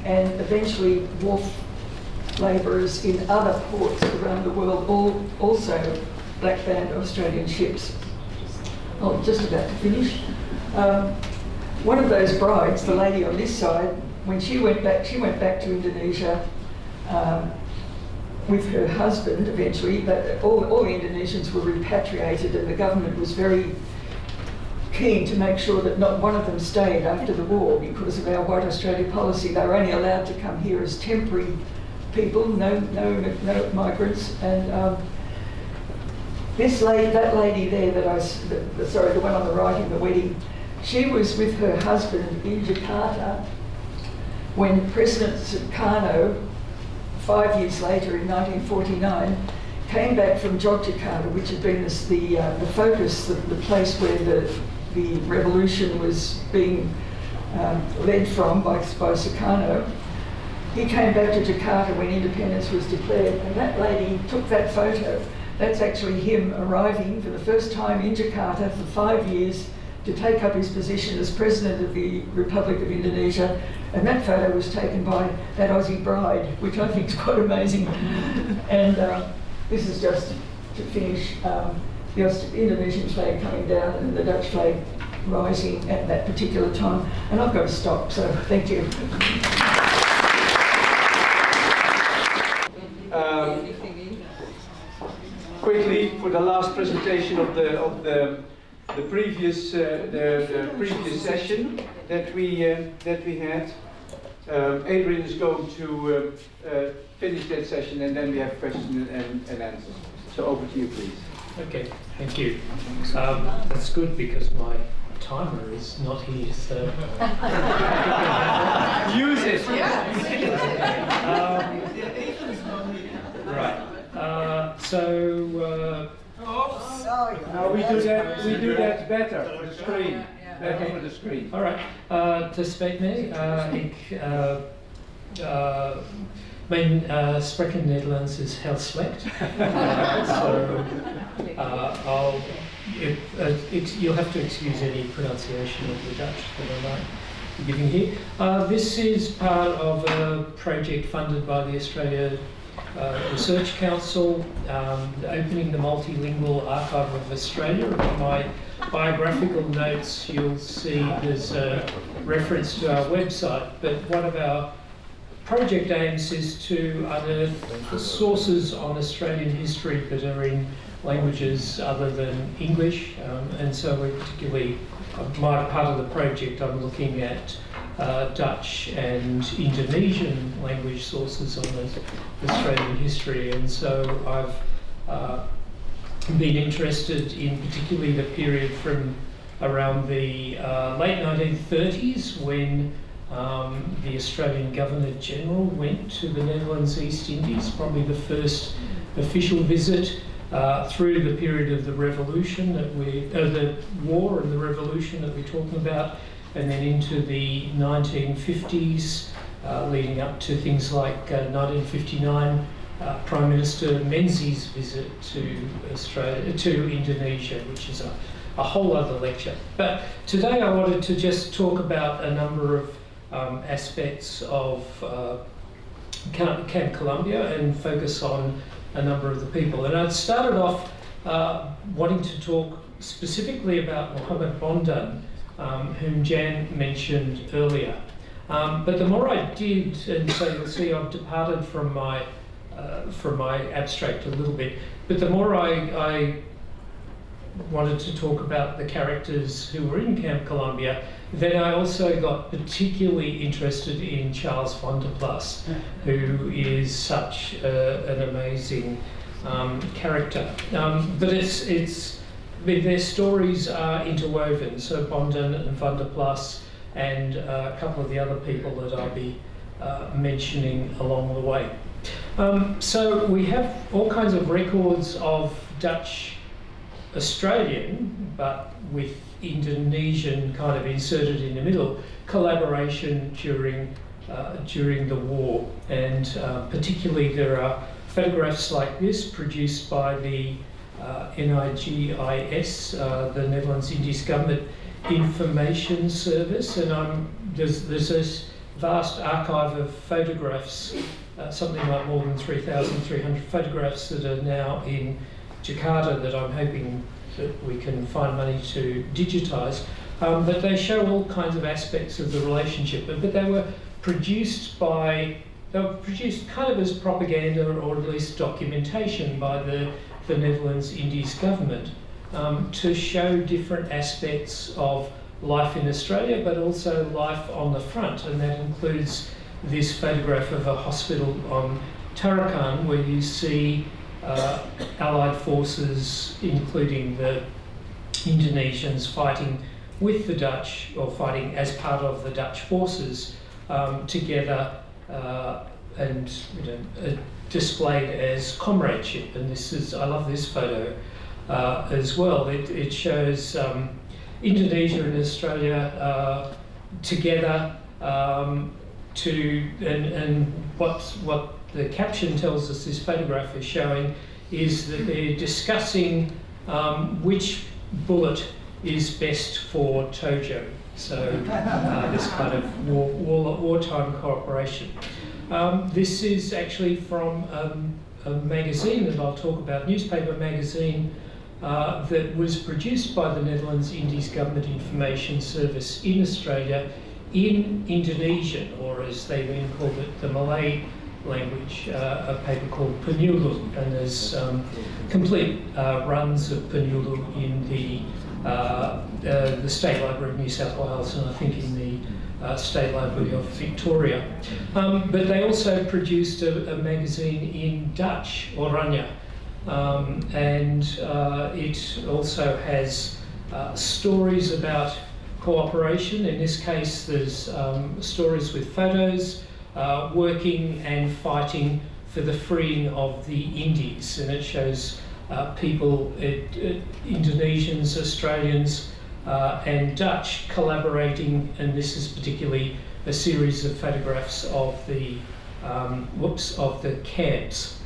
and eventually wharf labourers in other ports around the world also black band Australian ships. Oh, just about to finish. One of those brides, the lady on this side, when she went back to Indonesia with her husband eventually, but all the Indonesians were repatriated, and the government was very keen to make sure that not one of them stayed after the war because of our White Australia policy. They were only allowed to come here as temporary people, no migrants. And that lady there the one on the right in the wedding, she was with her husband in Jakarta when President Sukarno, 5 years later in 1949, came back from Yogyakarta, which had been the focus, the place where the revolution was being led from by Sukarno. He came back to Jakarta when independence was declared, and that lady took that photo. That's actually him arriving for the first time in Jakarta for 5 years to take up his position as President of the Republic of Indonesia. And that photo was taken by that Aussie bride, which I think is quite amazing. And this is just to finish, the Indonesian flag coming down and the Dutch flag rising at that particular time. And I've got to stop, so thank you.
Quickly, for the last presentation of the previous session that we had, Adrian is going to finish that session, and then we have questions and answers. So over to you, please.
Okay, thank you. That's good because my timer is not here, so
Use it.
Right.
No, we do that better for the screen. Better for the screen.
All right. To speak mee. Mijn spreken Nederlands is heel slecht. You'll have to excuse any pronunciation of the Dutch that I might be giving here. This is part of a project funded by the Australia Research Council, opening the Multilingual Archive of Australia. In my biographical notes, you'll see there's a reference to our website, but one of our project aims is to unearth the sources on Australian history that are in languages other than English, and so we're particularly, my part of the project, I'm looking at Dutch and Indonesian language sources on Australian history, and so I've been interested in particularly the period from around the late 1930s when the Australian Governor-General went to the Netherlands East Indies, probably the first official visit, through the period of the revolution the war and the revolution that we're talking about, and then into the 1950s, leading up to things like 1959, Prime Minister Menzies' visit to Indonesia, which is a whole other lecture. But today I wanted to just talk about a number of aspects of Camp Columbia and focus on a number of the people. And I'd started off wanting to talk specifically about Mohammed Bondan, whom Jan mentioned earlier. But the more I did, and so you'll see I've departed from my abstract a little bit, but the more I wanted to talk about the characters who were in Camp Columbia, then I also got particularly interested in Charles van der Plas, who is such an amazing character. But their stories are interwoven, so Bondan and van der Plas and a couple of the other people that I'll be mentioning along the way. So we have all kinds of records of Dutch Australian, but with Indonesian kind of inserted in the middle, collaboration during the war, and particularly there are photographs like this produced by the NIGIS, the Netherlands Indies Government Information Service, and there's this vast archive of photographs, something like more than 3,300 photographs that are now in Jakarta that I'm hoping that we can find money to digitise. But they show all kinds of aspects of the relationship, but they were produced kind of as propaganda, or at least documentation by the Netherlands Indies government, to show different aspects of life in Australia, but also life on the front, and that includes this photograph of a hospital on Tarakan, where you see Allied forces, including the Indonesians, fighting with the Dutch, or fighting as part of the Dutch forces, together, and displayed as comradeship. And I love this photo as well. It shows Indonesia and Australia together, and what the caption tells us this photograph is showing is that they're discussing which bullet is best for Tojo. So this kind of wartime cooperation. This is actually from a magazine that I'll talk about, newspaper magazine, that was produced by the Netherlands Indies Government Information Service in Australia in Indonesian, or as they then called it, the Malay language, a paper called Penyuluh, and there's complete runs of Penyuluh in the State Library of New South Wales, and I think in the State Library of Victoria. But they also produced a magazine in Dutch, Oranje, and it also has stories about cooperation. In this case, there's stories with photos, working and fighting for the freeing of the Indies, and it shows people, Indonesians, Australians, and Dutch collaborating, and this is particularly a series of photographs of the camps.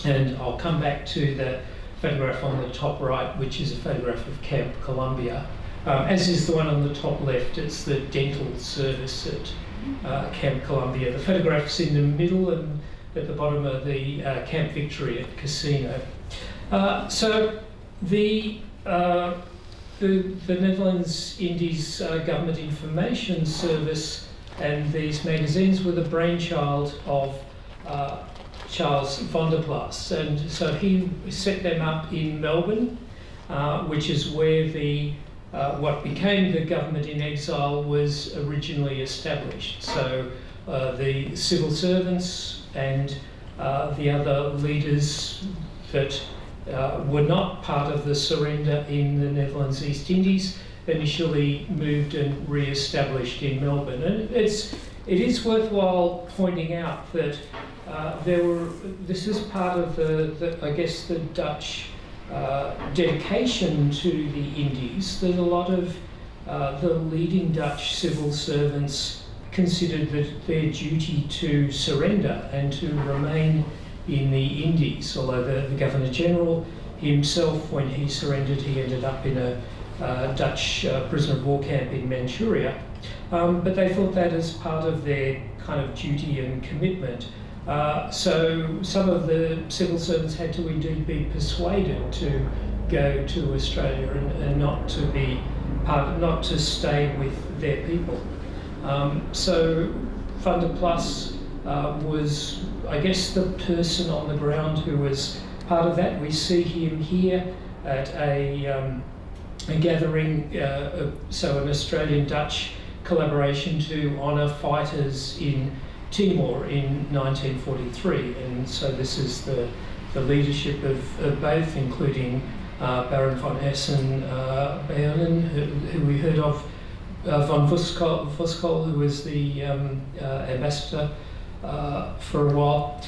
And I'll come back to the photograph on the top right, which is a photograph of Camp Columbia. As is the one on the top left. It's the dental service at Camp Columbia. The photograph's in the middle, and at the bottom of the Camp Victory at Casino. So the Netherlands Indies Government Information Service and these magazines were the brainchild of Charles van der Plas, and so he set them up in Melbourne, which is where the what became the government in exile was originally established. So the civil servants and the other leaders that were not part of the surrender in the Netherlands East Indies initially moved and re-established in Melbourne. And it is worthwhile pointing out that this is part of I guess the Dutch dedication to the Indies, that a lot of the leading Dutch civil servants considered that their duty to surrender and to remain in the Indies, although the Governor-General himself, when he surrendered, he ended up in a Dutch prisoner of war camp in Manchuria. But they thought that as part of their kind of duty and commitment. So some of the civil servants had to indeed be persuaded to go to Australia and not to stay with their people. So van der Plas was, I guess, the person on the ground who was part of that. We see him here at a gathering, so an Australian-Dutch collaboration to honour fighters in Timor in 1943, and so this is the leadership of both, including Baron von Hessen-Beernen, who we heard of, von Voskol, who was the ambassador for a while,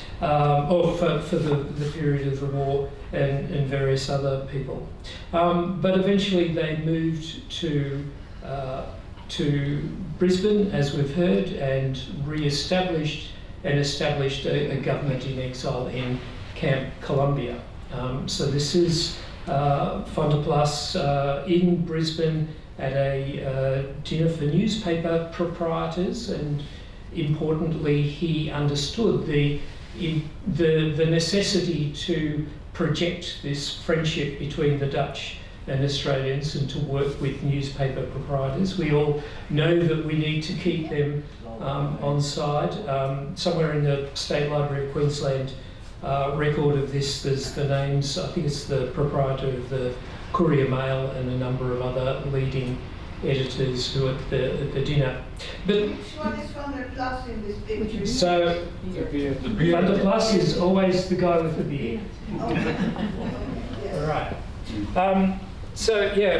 or for the period of the war, and various other people. But eventually they moved to Brisbane, as we've heard, and established a government in exile in Camp Columbia. So this is Van der Plas in Brisbane at a dinner for newspaper proprietors, and importantly, he understood the necessity to project this friendship between the Dutch and Australians and to work with newspaper proprietors. We all know that we need to keep them on side. Somewhere in the State Library of Queensland record of this, there's the names, I think it's the proprietor of the Courier Mail and a number of other leading editors who are at the dinner. But
which one is Van der Plas in this picture?
so Van der Plas is always the guy with the beard. All right. So yeah,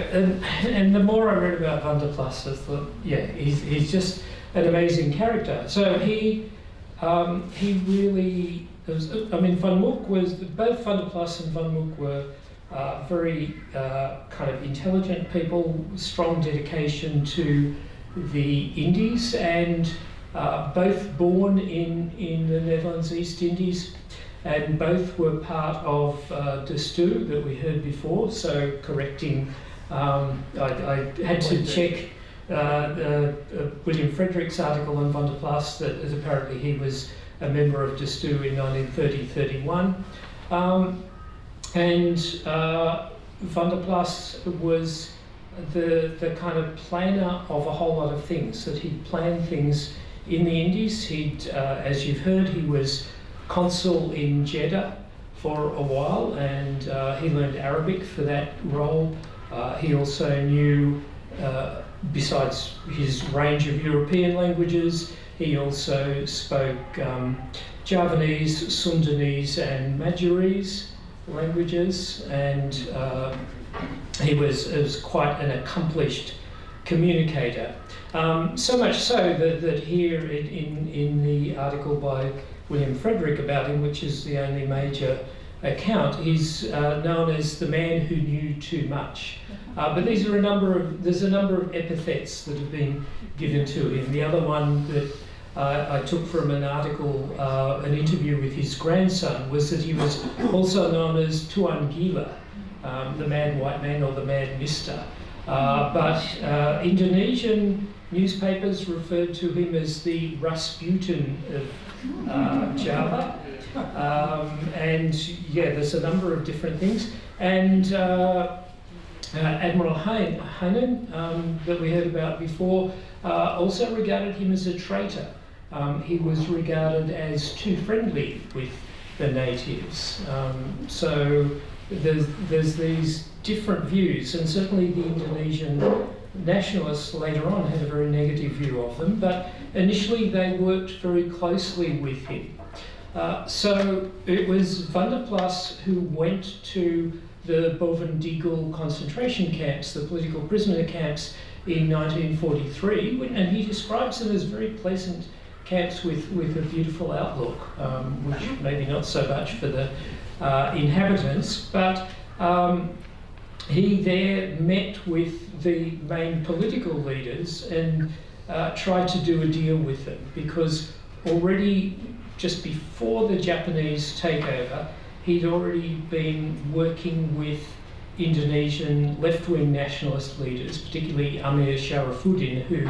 and the more I read about Van der Plas, I thought, yeah, he's just an amazing character. So he really was, I mean, Van Mook was, both Van der Plas and Van Mook were very kind of intelligent people, strong dedication to the Indies, and both born in the Netherlands East Indies, and both were part of De Stu that we heard before. So correcting, I had to check William Frederick's article on Van der Plas that apparently he was a member of De Stu in 1930-31. And Van der Plas was the kind of planner of a whole lot of things, that he'd planned things in the Indies. He'd, as you've heard, he was consul in Jeddah for a while, and he learned Arabic for that role. He also knew, besides his range of European languages, he also spoke Javanese, Sundanese and Madurese languages, and he was quite an accomplished communicator. So much so that here in the article by William Frederick about him, which is the only major account, he's known as the man who knew too much. But there's a number of epithets that have been given to him. The other one that I took from an article, an interview with his grandson, was that he was also known as Tuan Gila, the mad white man or the mad mister. But Indonesian newspapers referred to him as the Rasputin of Java. And yeah, there's a number of different things. And Admiral Heinen, that we heard about before, also regarded him as a traitor. He was regarded as too friendly with the natives. So there's these different views, and certainly the Indonesian nationalists later on had a very negative view of them, but initially they worked very closely with him. So it was Van der Plas who went to the Bovendigel concentration camps, the political prisoner camps, in 1943, and he describes them as very pleasant camps with a beautiful outlook, which maybe not so much for the inhabitants, but he there met with the main political leaders and tried to do a deal with them, because already just before the Japanese takeover, he'd already been working with Indonesian left-wing nationalist leaders, particularly Amir Sharafuddin, who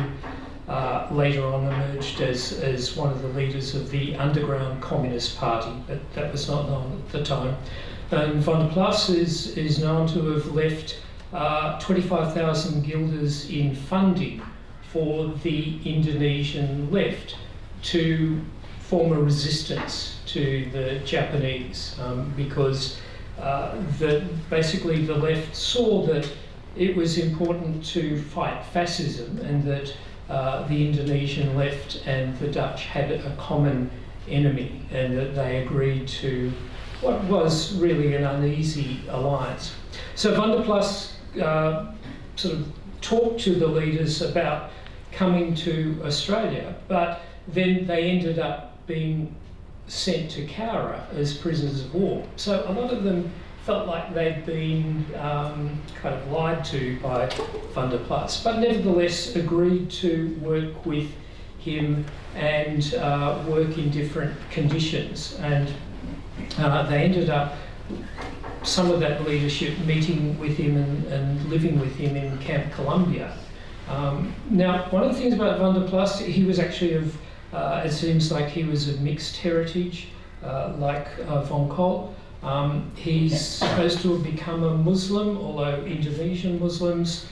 later on emerged as one of the leaders of the underground Communist Party, but that was not known at the time. And Van der Plas is known to have left 25,000 guilders in funding for the Indonesian left to form a resistance to the Japanese, because basically the left saw that it was important to fight fascism, and that the Indonesian left and the Dutch had a common enemy, and that they agreed to what was really an uneasy alliance. So Van der Plas sort of talked to the leaders about coming to Australia, but then they ended up being sent to Cowra as prisoners of war. So a lot of them felt like they'd been kind of lied to by Van der Plas, but nevertheless agreed to work with him and work in different conditions. And they ended up some of that leadership meeting with him and living with him in Camp Columbia. Now, one of the things about Van der Plas, he was actually of, it seems like he was of mixed heritage, like Von Kool. He's supposed to have become a Muslim, although Indonesian Muslims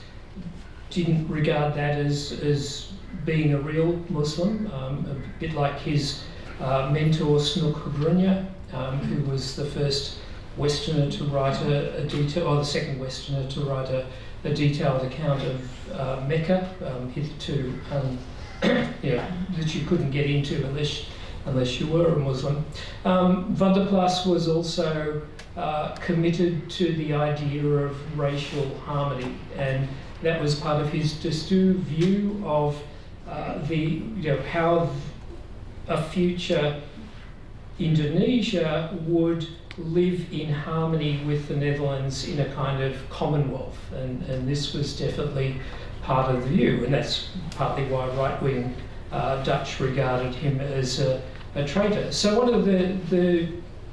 didn't regard that as being a real Muslim, a bit like his mentor Snoek Hubrunya, who was the first Westerner to write a detail, or the second Westerner to write a detailed account of Mecca, hitherto that you couldn't get into unless you were a Muslim. Van der Plas was also committed to the idea of racial harmony, and that was part of his Destu view of how a future Indonesia would live in harmony with the Netherlands in a kind of commonwealth, and this was definitely part of the view, and that's partly why right-wing Dutch regarded him as a traitor. So one of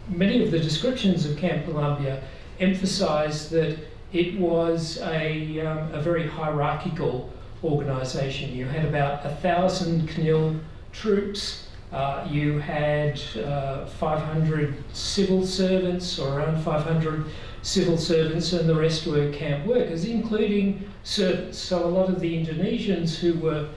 many of the descriptions of Camp Columbia emphasised that it was a very hierarchical organisation. You had about 1,000 KNIL troops. You had 500 civil servants, or around 500 civil servants, and the rest were camp workers, including servants. So a lot of the Indonesians who were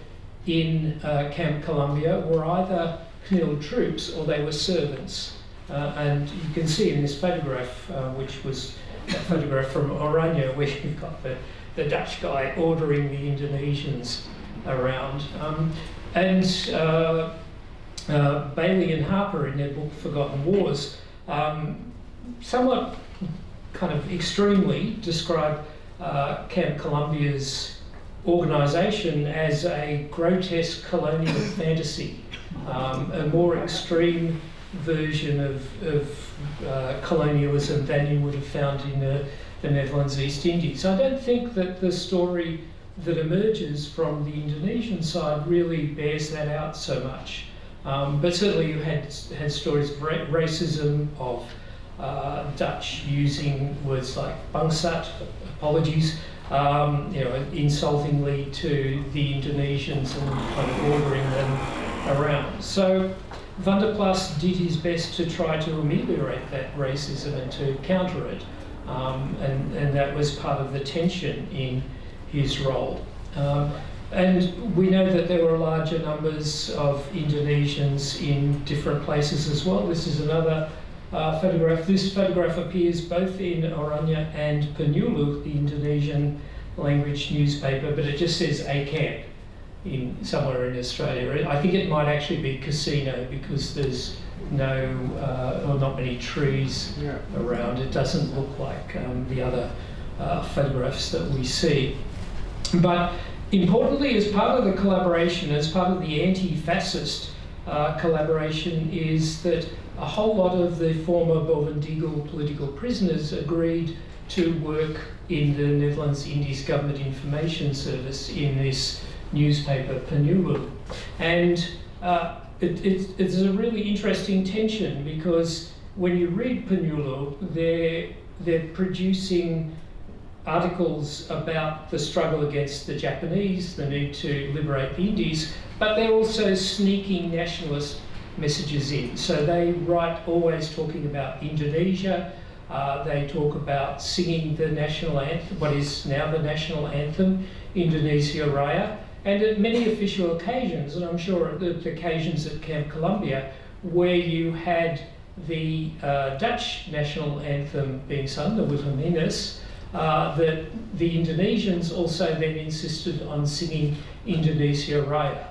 in Camp Columbia were either KNIL troops or they were servants. And you can see in this photograph, which was a photograph from Oranje, where you've got the Dutch guy ordering the Indonesians around. Bailey and Harper, in their book Forgotten Wars, somewhat kind of extremely describe Camp Columbia's organisation as a grotesque colonial fantasy, a more extreme version of colonialism than you would have found in the Netherlands East Indies. I don't think that the story that emerges from the Indonesian side really bears that out so much. But certainly you had stories of racism, of Dutch using words like bangsat, apologies, insultingly to the Indonesians and kind of ordering them around. So Van der Plas did his best to try to ameliorate that racism and to counter it, and that was part of the tension in his role. And we know that there were larger numbers of Indonesians in different places as well. This is another photograph. This photograph appears both in Oranje and Penyuluh, the Indonesian language newspaper, but it just says a camp somewhere in Australia. I think it might actually be Casino, because there's not many trees around. It doesn't look like the other photographs that we see. But importantly, as part of the collaboration, as part of the anti-fascist collaboration, is that a whole lot of the former Bovendigel political prisoners agreed to work in the Netherlands Indies Government Information Service in this newspaper, Penyuluh. And it's a really interesting tension, because when you read Penyuluh, they're producing articles about the struggle against the Japanese, the need to liberate the Indies, but they're also sneaking nationalist messages in. So they write always talking about Indonesia. They talk about singing the national anthem, what is now the national anthem, Indonesia Raya. And at many official occasions, and I'm sure at the occasions at Camp Columbia, where you had the Dutch national anthem being sung, the Wilhelminus, that the Indonesians also then insisted on singing Indonesia Raya.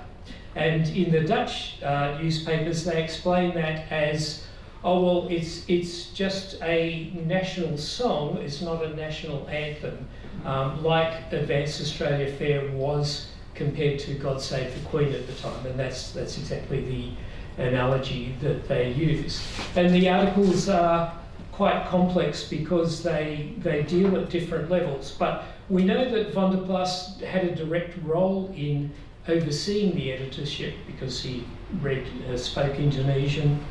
And in the Dutch newspapers, they explain that as, oh, well, it's just a national song, it's not a national anthem, like Advance Australia Fair was compared to God Save the Queen at the time, and that's exactly the analogy that they use. And the articles are quite complex because they deal at different levels, but we know that Van der Plas had a direct role in overseeing the editorship because he spoke Indonesian,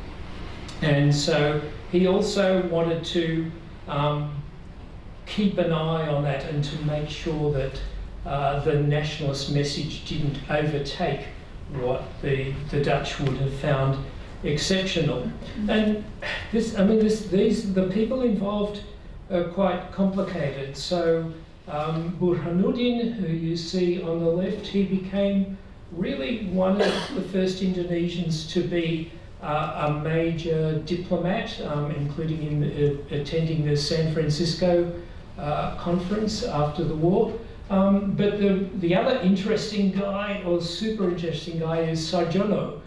and so he also wanted to keep an eye on that and to make sure that the nationalist message didn't overtake what the Dutch would have found exceptional. And the people involved are quite complicated. So Burhanuddin, who you see on the left, he became really one of the first Indonesians to be a major diplomat, including in attending the San Francisco conference after the war. But the other interesting guy, or super interesting guy, is Sarjono,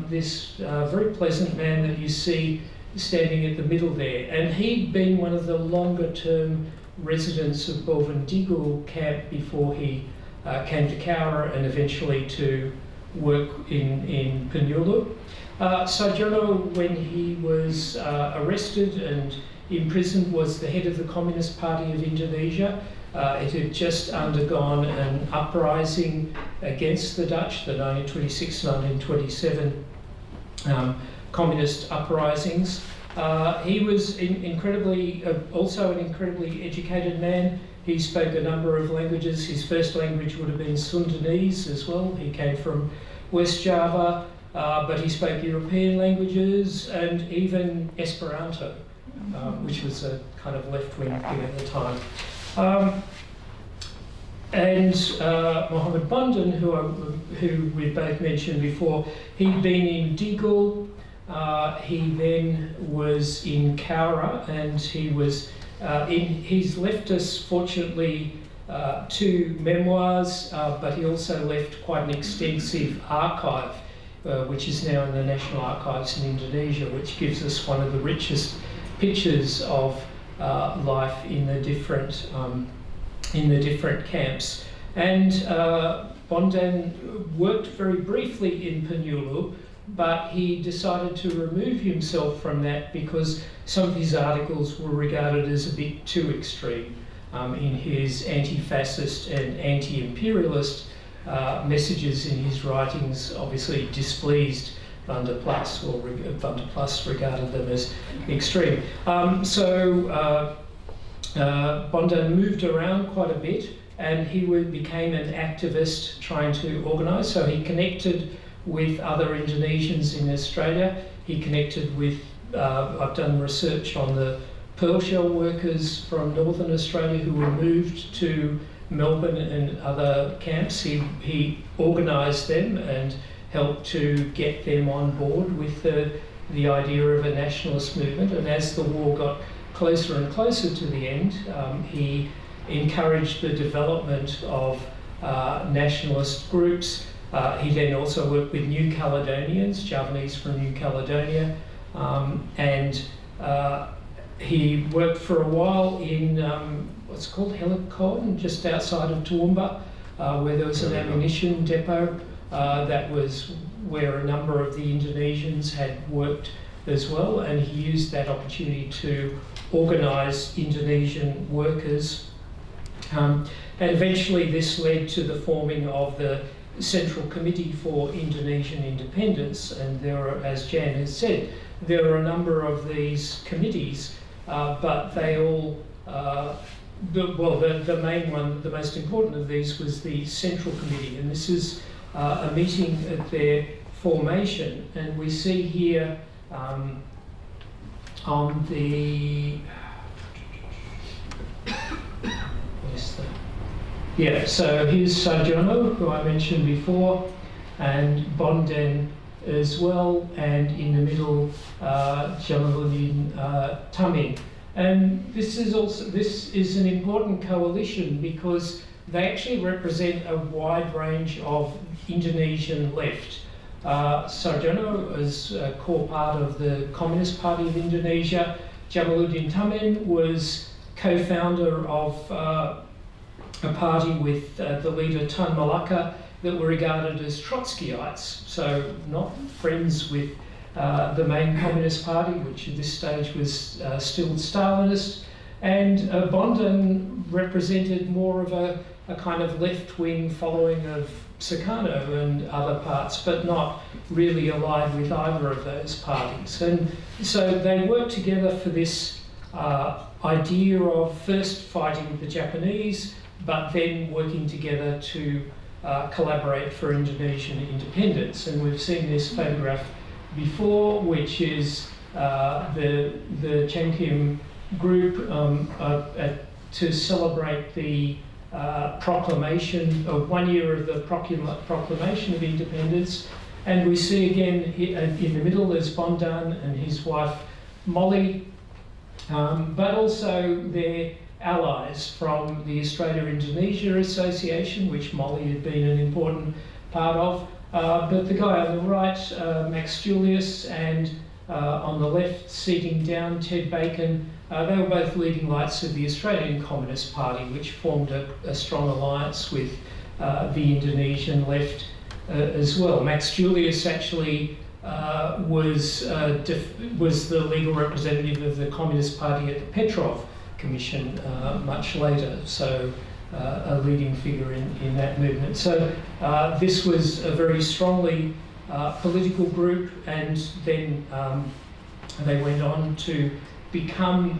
this very pleasant man that you see standing at the middle there. And he'd been one of the longer term residents of Bovendigul camp before he came to Cowra and eventually to work in Penyulu. Sarjono, when he was arrested and imprisoned, was the head of the Communist Party of Indonesia. It had just undergone an uprising against the Dutch, the 1926, 1927 communist uprisings. He was also an incredibly educated man. He spoke a number of languages. His first language would have been Sundanese as well. He came from West Java, but he spoke European languages and even Esperanto, which was a kind of left-wing thing at the time. And Mohammed Bondan, who we both mentioned before, he'd been in Digul. He then was in Cowra, and he was he's left us, fortunately, 2 memoirs, but he also left quite an extensive archive, which is now in the National Archives in Indonesia, which gives us one of the richest pictures of life in the different camps. And Bondan worked very briefly in Penyulu, but he decided to remove himself from that because some of his articles were regarded as a bit too extreme in his anti-fascist and anti-imperialist messages in his writings. Obviously displeased Van der Plas, or Van der Plas regarded them as extreme. So Bondan moved around quite a bit, and he became an activist trying to organise. So he connected with other Indonesians in Australia. He connected with, I've done research on the pearl shell workers from Northern Australia who were moved to Melbourne and other camps. He organised them and helped to get them on board with the idea of a nationalist movement. And as the war got closer and closer to the end, he encouraged the development of nationalist groups. He then also worked with New Caledonians, Javanese from New Caledonia, and he worked for a while in what's called Helicon, just outside of Toowoomba, where there was an ammunition depot. That was where a number of the Indonesians had worked as well, and he used that opportunity to organise Indonesian workers. And eventually this led to the forming of the Central Committee for Indonesian Independence, and there are, as Jan has said, there are a number of these committees, but they all, the main one, the most important of these was the Central Committee, and this is a meeting at their formation, and we see here on the so here's Sarjono, who I mentioned before, and Bondan as well, and in the middle Jamaluddin Tamin. And this is an important coalition because they actually represent a wide range of Indonesian left. Sarjono is a core part of the Communist Party of Indonesia. Jamaluddin Tamin was co-founder of a party with the leader Tan Malaka that were regarded as Trotskyites, so not friends with the main Communist Party, which at this stage was still Stalinist. And Bondan represented more of a kind of left-wing following of Sukarno and other parts, but not really allied with either of those parties. And so they worked together for this idea of first fighting the Japanese, but then working together to collaborate for Indonesian independence. And we've seen this photograph before, which is the Cengkim group to celebrate the proclamation of 1 year of the proclamation of independence. And we see again in the middle is Bondan and his wife Molly, but also their allies from the Australia-Indonesia Association, which Molly had been an important part of. But the guy on the right, Max Julius, and on the left, seating down, Ted Bacon, they were both leading lights of the Australian Communist Party, which formed a strong alliance with the Indonesian left as well. Max Julius actually was the legal representative of the Communist Party at the Petrov Commission much later, so a leading figure in that movement. So this was a very strongly political group, and then they went on to become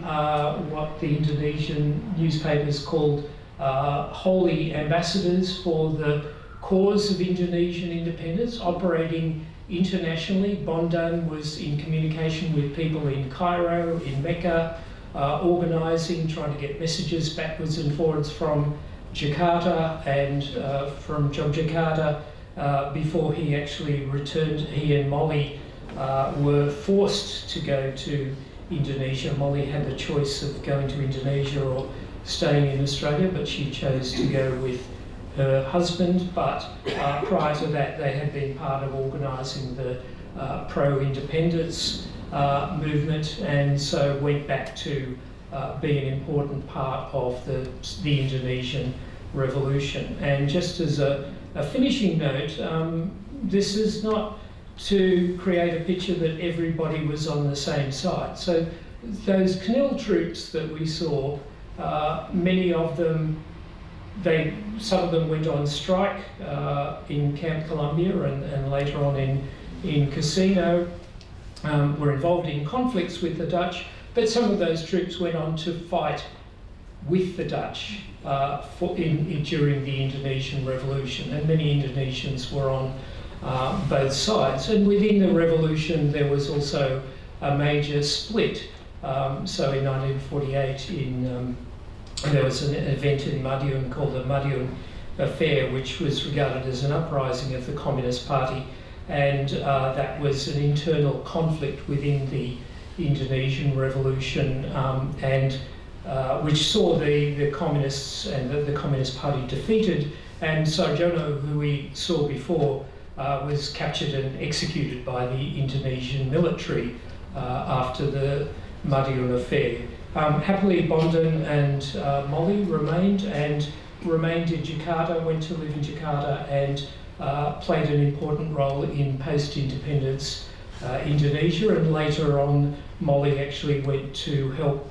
what the Indonesian newspapers called holy ambassadors for the cause of Indonesian independence, operating internationally. Bondan was in communication with people in Cairo, in Mecca, organising, trying to get messages backwards and forwards from Jakarta and from Yogyakarta before he actually returned. He and Molly were forced to go to Indonesia. Molly had the choice of going to Indonesia or staying in Australia, but she chose to go with her husband. But prior to that, they had been part of organising the pro-independence movement, and so went back to be an important part of the Indonesian revolution. And just as a finishing note, this is not to create a picture that everybody was on the same side. So those Canil troops that we saw, many of them, some of them went on strike in Camp Columbia and later on in Casino, were involved in conflicts with the Dutch, but some of those troops went on to fight with the Dutch during the Indonesian Revolution, and many Indonesians were on both sides. And within the revolution there was also a major split. So in 1948 there was an event in Madiun called the Madiun Affair, which was regarded as an uprising of the Communist Party, and that was an internal conflict within the Indonesian Revolution, and which saw the Communists and the Communist Party defeated. And Sarjono, who we saw before, was captured and executed by the Indonesian military after the Madiun Affair. Happily, Bondan and Molly remained in Jakarta, went to live in Jakarta, and played an important role in post-independence Indonesia. And later on, Molly actually went to help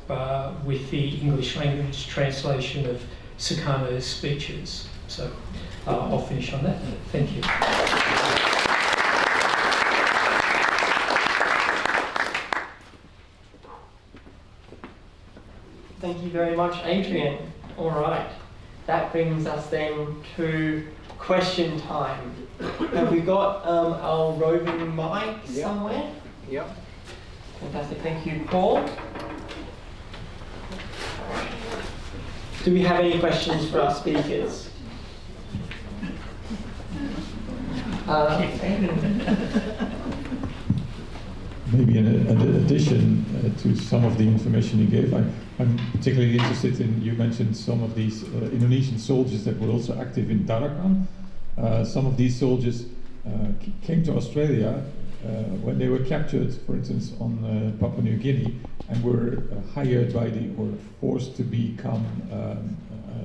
with the English language translation of Sukarno's speeches. So I'll finish on that. Thank you.
Thank you very much, Adrian. All right, that brings us then to question time. Have we got our roving mic somewhere?
Yeah.
Fantastic, thank you, Paul. Do we have any questions for our speakers?
Maybe in addition to some of the information you gave, I'm particularly interested in, you mentioned some of these Indonesian soldiers that were also active in Tarakan. Some of these soldiers came to Australia when they were captured, for instance, on Papua New Guinea, and were hired by or forced to become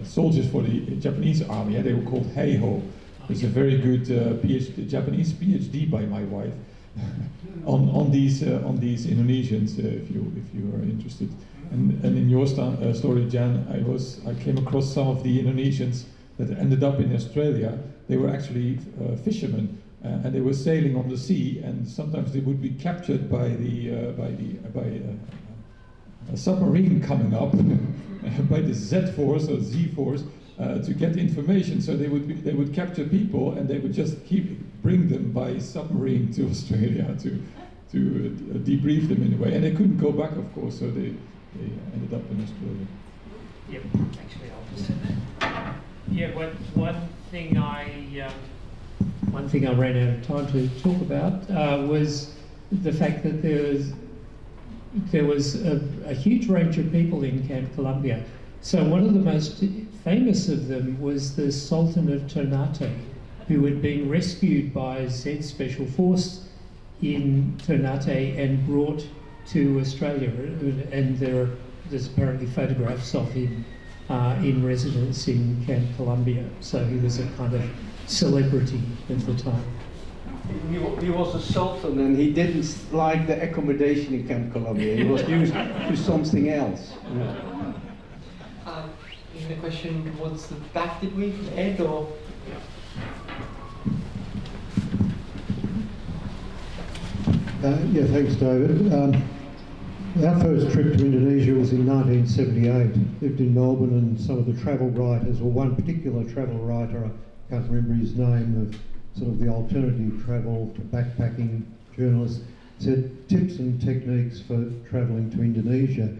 soldiers for the Japanese army. Yeah, they were called Heiho. There's a very good Japanese PhD by my wife on these Indonesians, if you are interested. And in your story, Jan, I came across some of the Indonesians that ended up in Australia. They were actually fishermen, and they were sailing on the sea. And sometimes they would be captured by a submarine coming up by the Z force or Z force to get information. So they would capture people and they would just bring them by submarine to Australia to debrief them in a way. And they couldn't go back, of course, so they ended up in Australia.
Yep, actually, I'll just. Yeah, one thing I ran out of time to talk about was the fact that there was a huge range of people in Camp Columbia. So one of the most famous of them was the Sultan of Ternate, who had been rescued by Z Special Force in Ternate and brought to Australia. And there's apparently photographs of him in residence in Camp Columbia. So he was a kind of celebrity at the time.
He was a sultan and he didn't like the accommodation in Camp Columbia. He was used to something else.
The question, what's the back, did we, from Ed, or?
Yeah, thanks, David. Our first trip to Indonesia was in 1978. Lived in Melbourne, and some of the travel writers, or one particular travel writer, I can't remember his name, of sort of the alternative travel to backpacking journalist, said tips and techniques for travelling to Indonesia.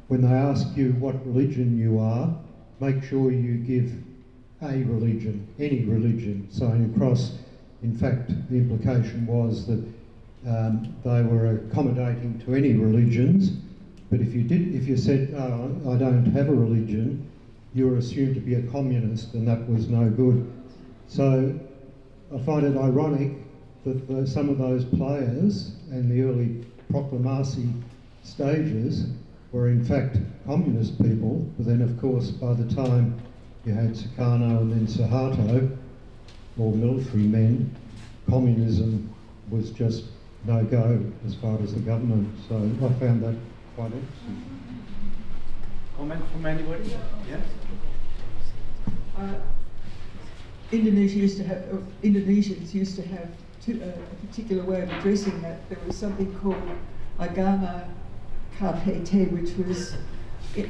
When they ask you what religion you are, make sure you give a religion, any religion. So across, in fact, the implication was that they were accommodating to any religions, but if you said, oh, I don't have a religion, you were assumed to be a communist, and that was no good. So I find it ironic that some of those players in the early proclamasi stages were in fact communist people, but then of course by the time you had Sukarno and then Suharto, or military men, communism was just no go as far as the government. So I found that quite interesting.
Comment from anybody? Yes?
Indonesians used to have a particular way of addressing that. There was something called agama KPT, which was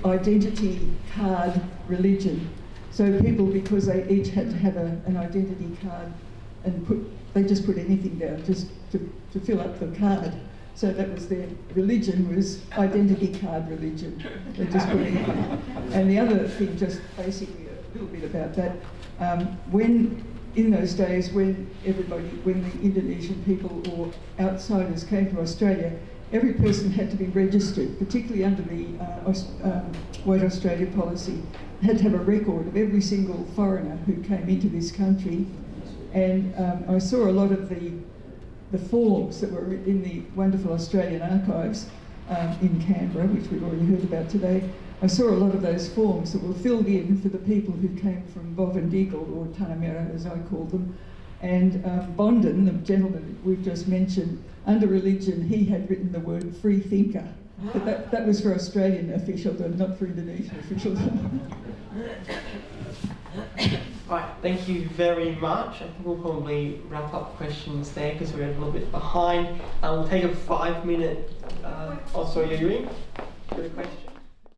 identity card religion. So people, because they each had to have an identity card, and they just put anything down just to fill up the card. So that was their religion, was identity card religion. They just put anything. And the other thing, just basically a little bit about that, when in those days when the Indonesian people or outsiders came to Australia, every person had to be registered, particularly under the White Australia policy, had to have a record of every single foreigner who came into this country. And I saw a lot of the forms that were in the wonderful Australian archives in Canberra, which we've already heard about today. I saw a lot of those forms that were filled in for the people who came from Bovendigel, or Tanamera as I call them. And Bonden, the gentleman we've just mentioned, under religion, he had written the word free thinker. But that was for Australian officialdom, not for Indonesian officialdom.
Right, thank you very much. I think we'll probably wrap up questions there because we're a little bit behind. We'll take a 5-minute. Oh, sorry, are you in? Got a question?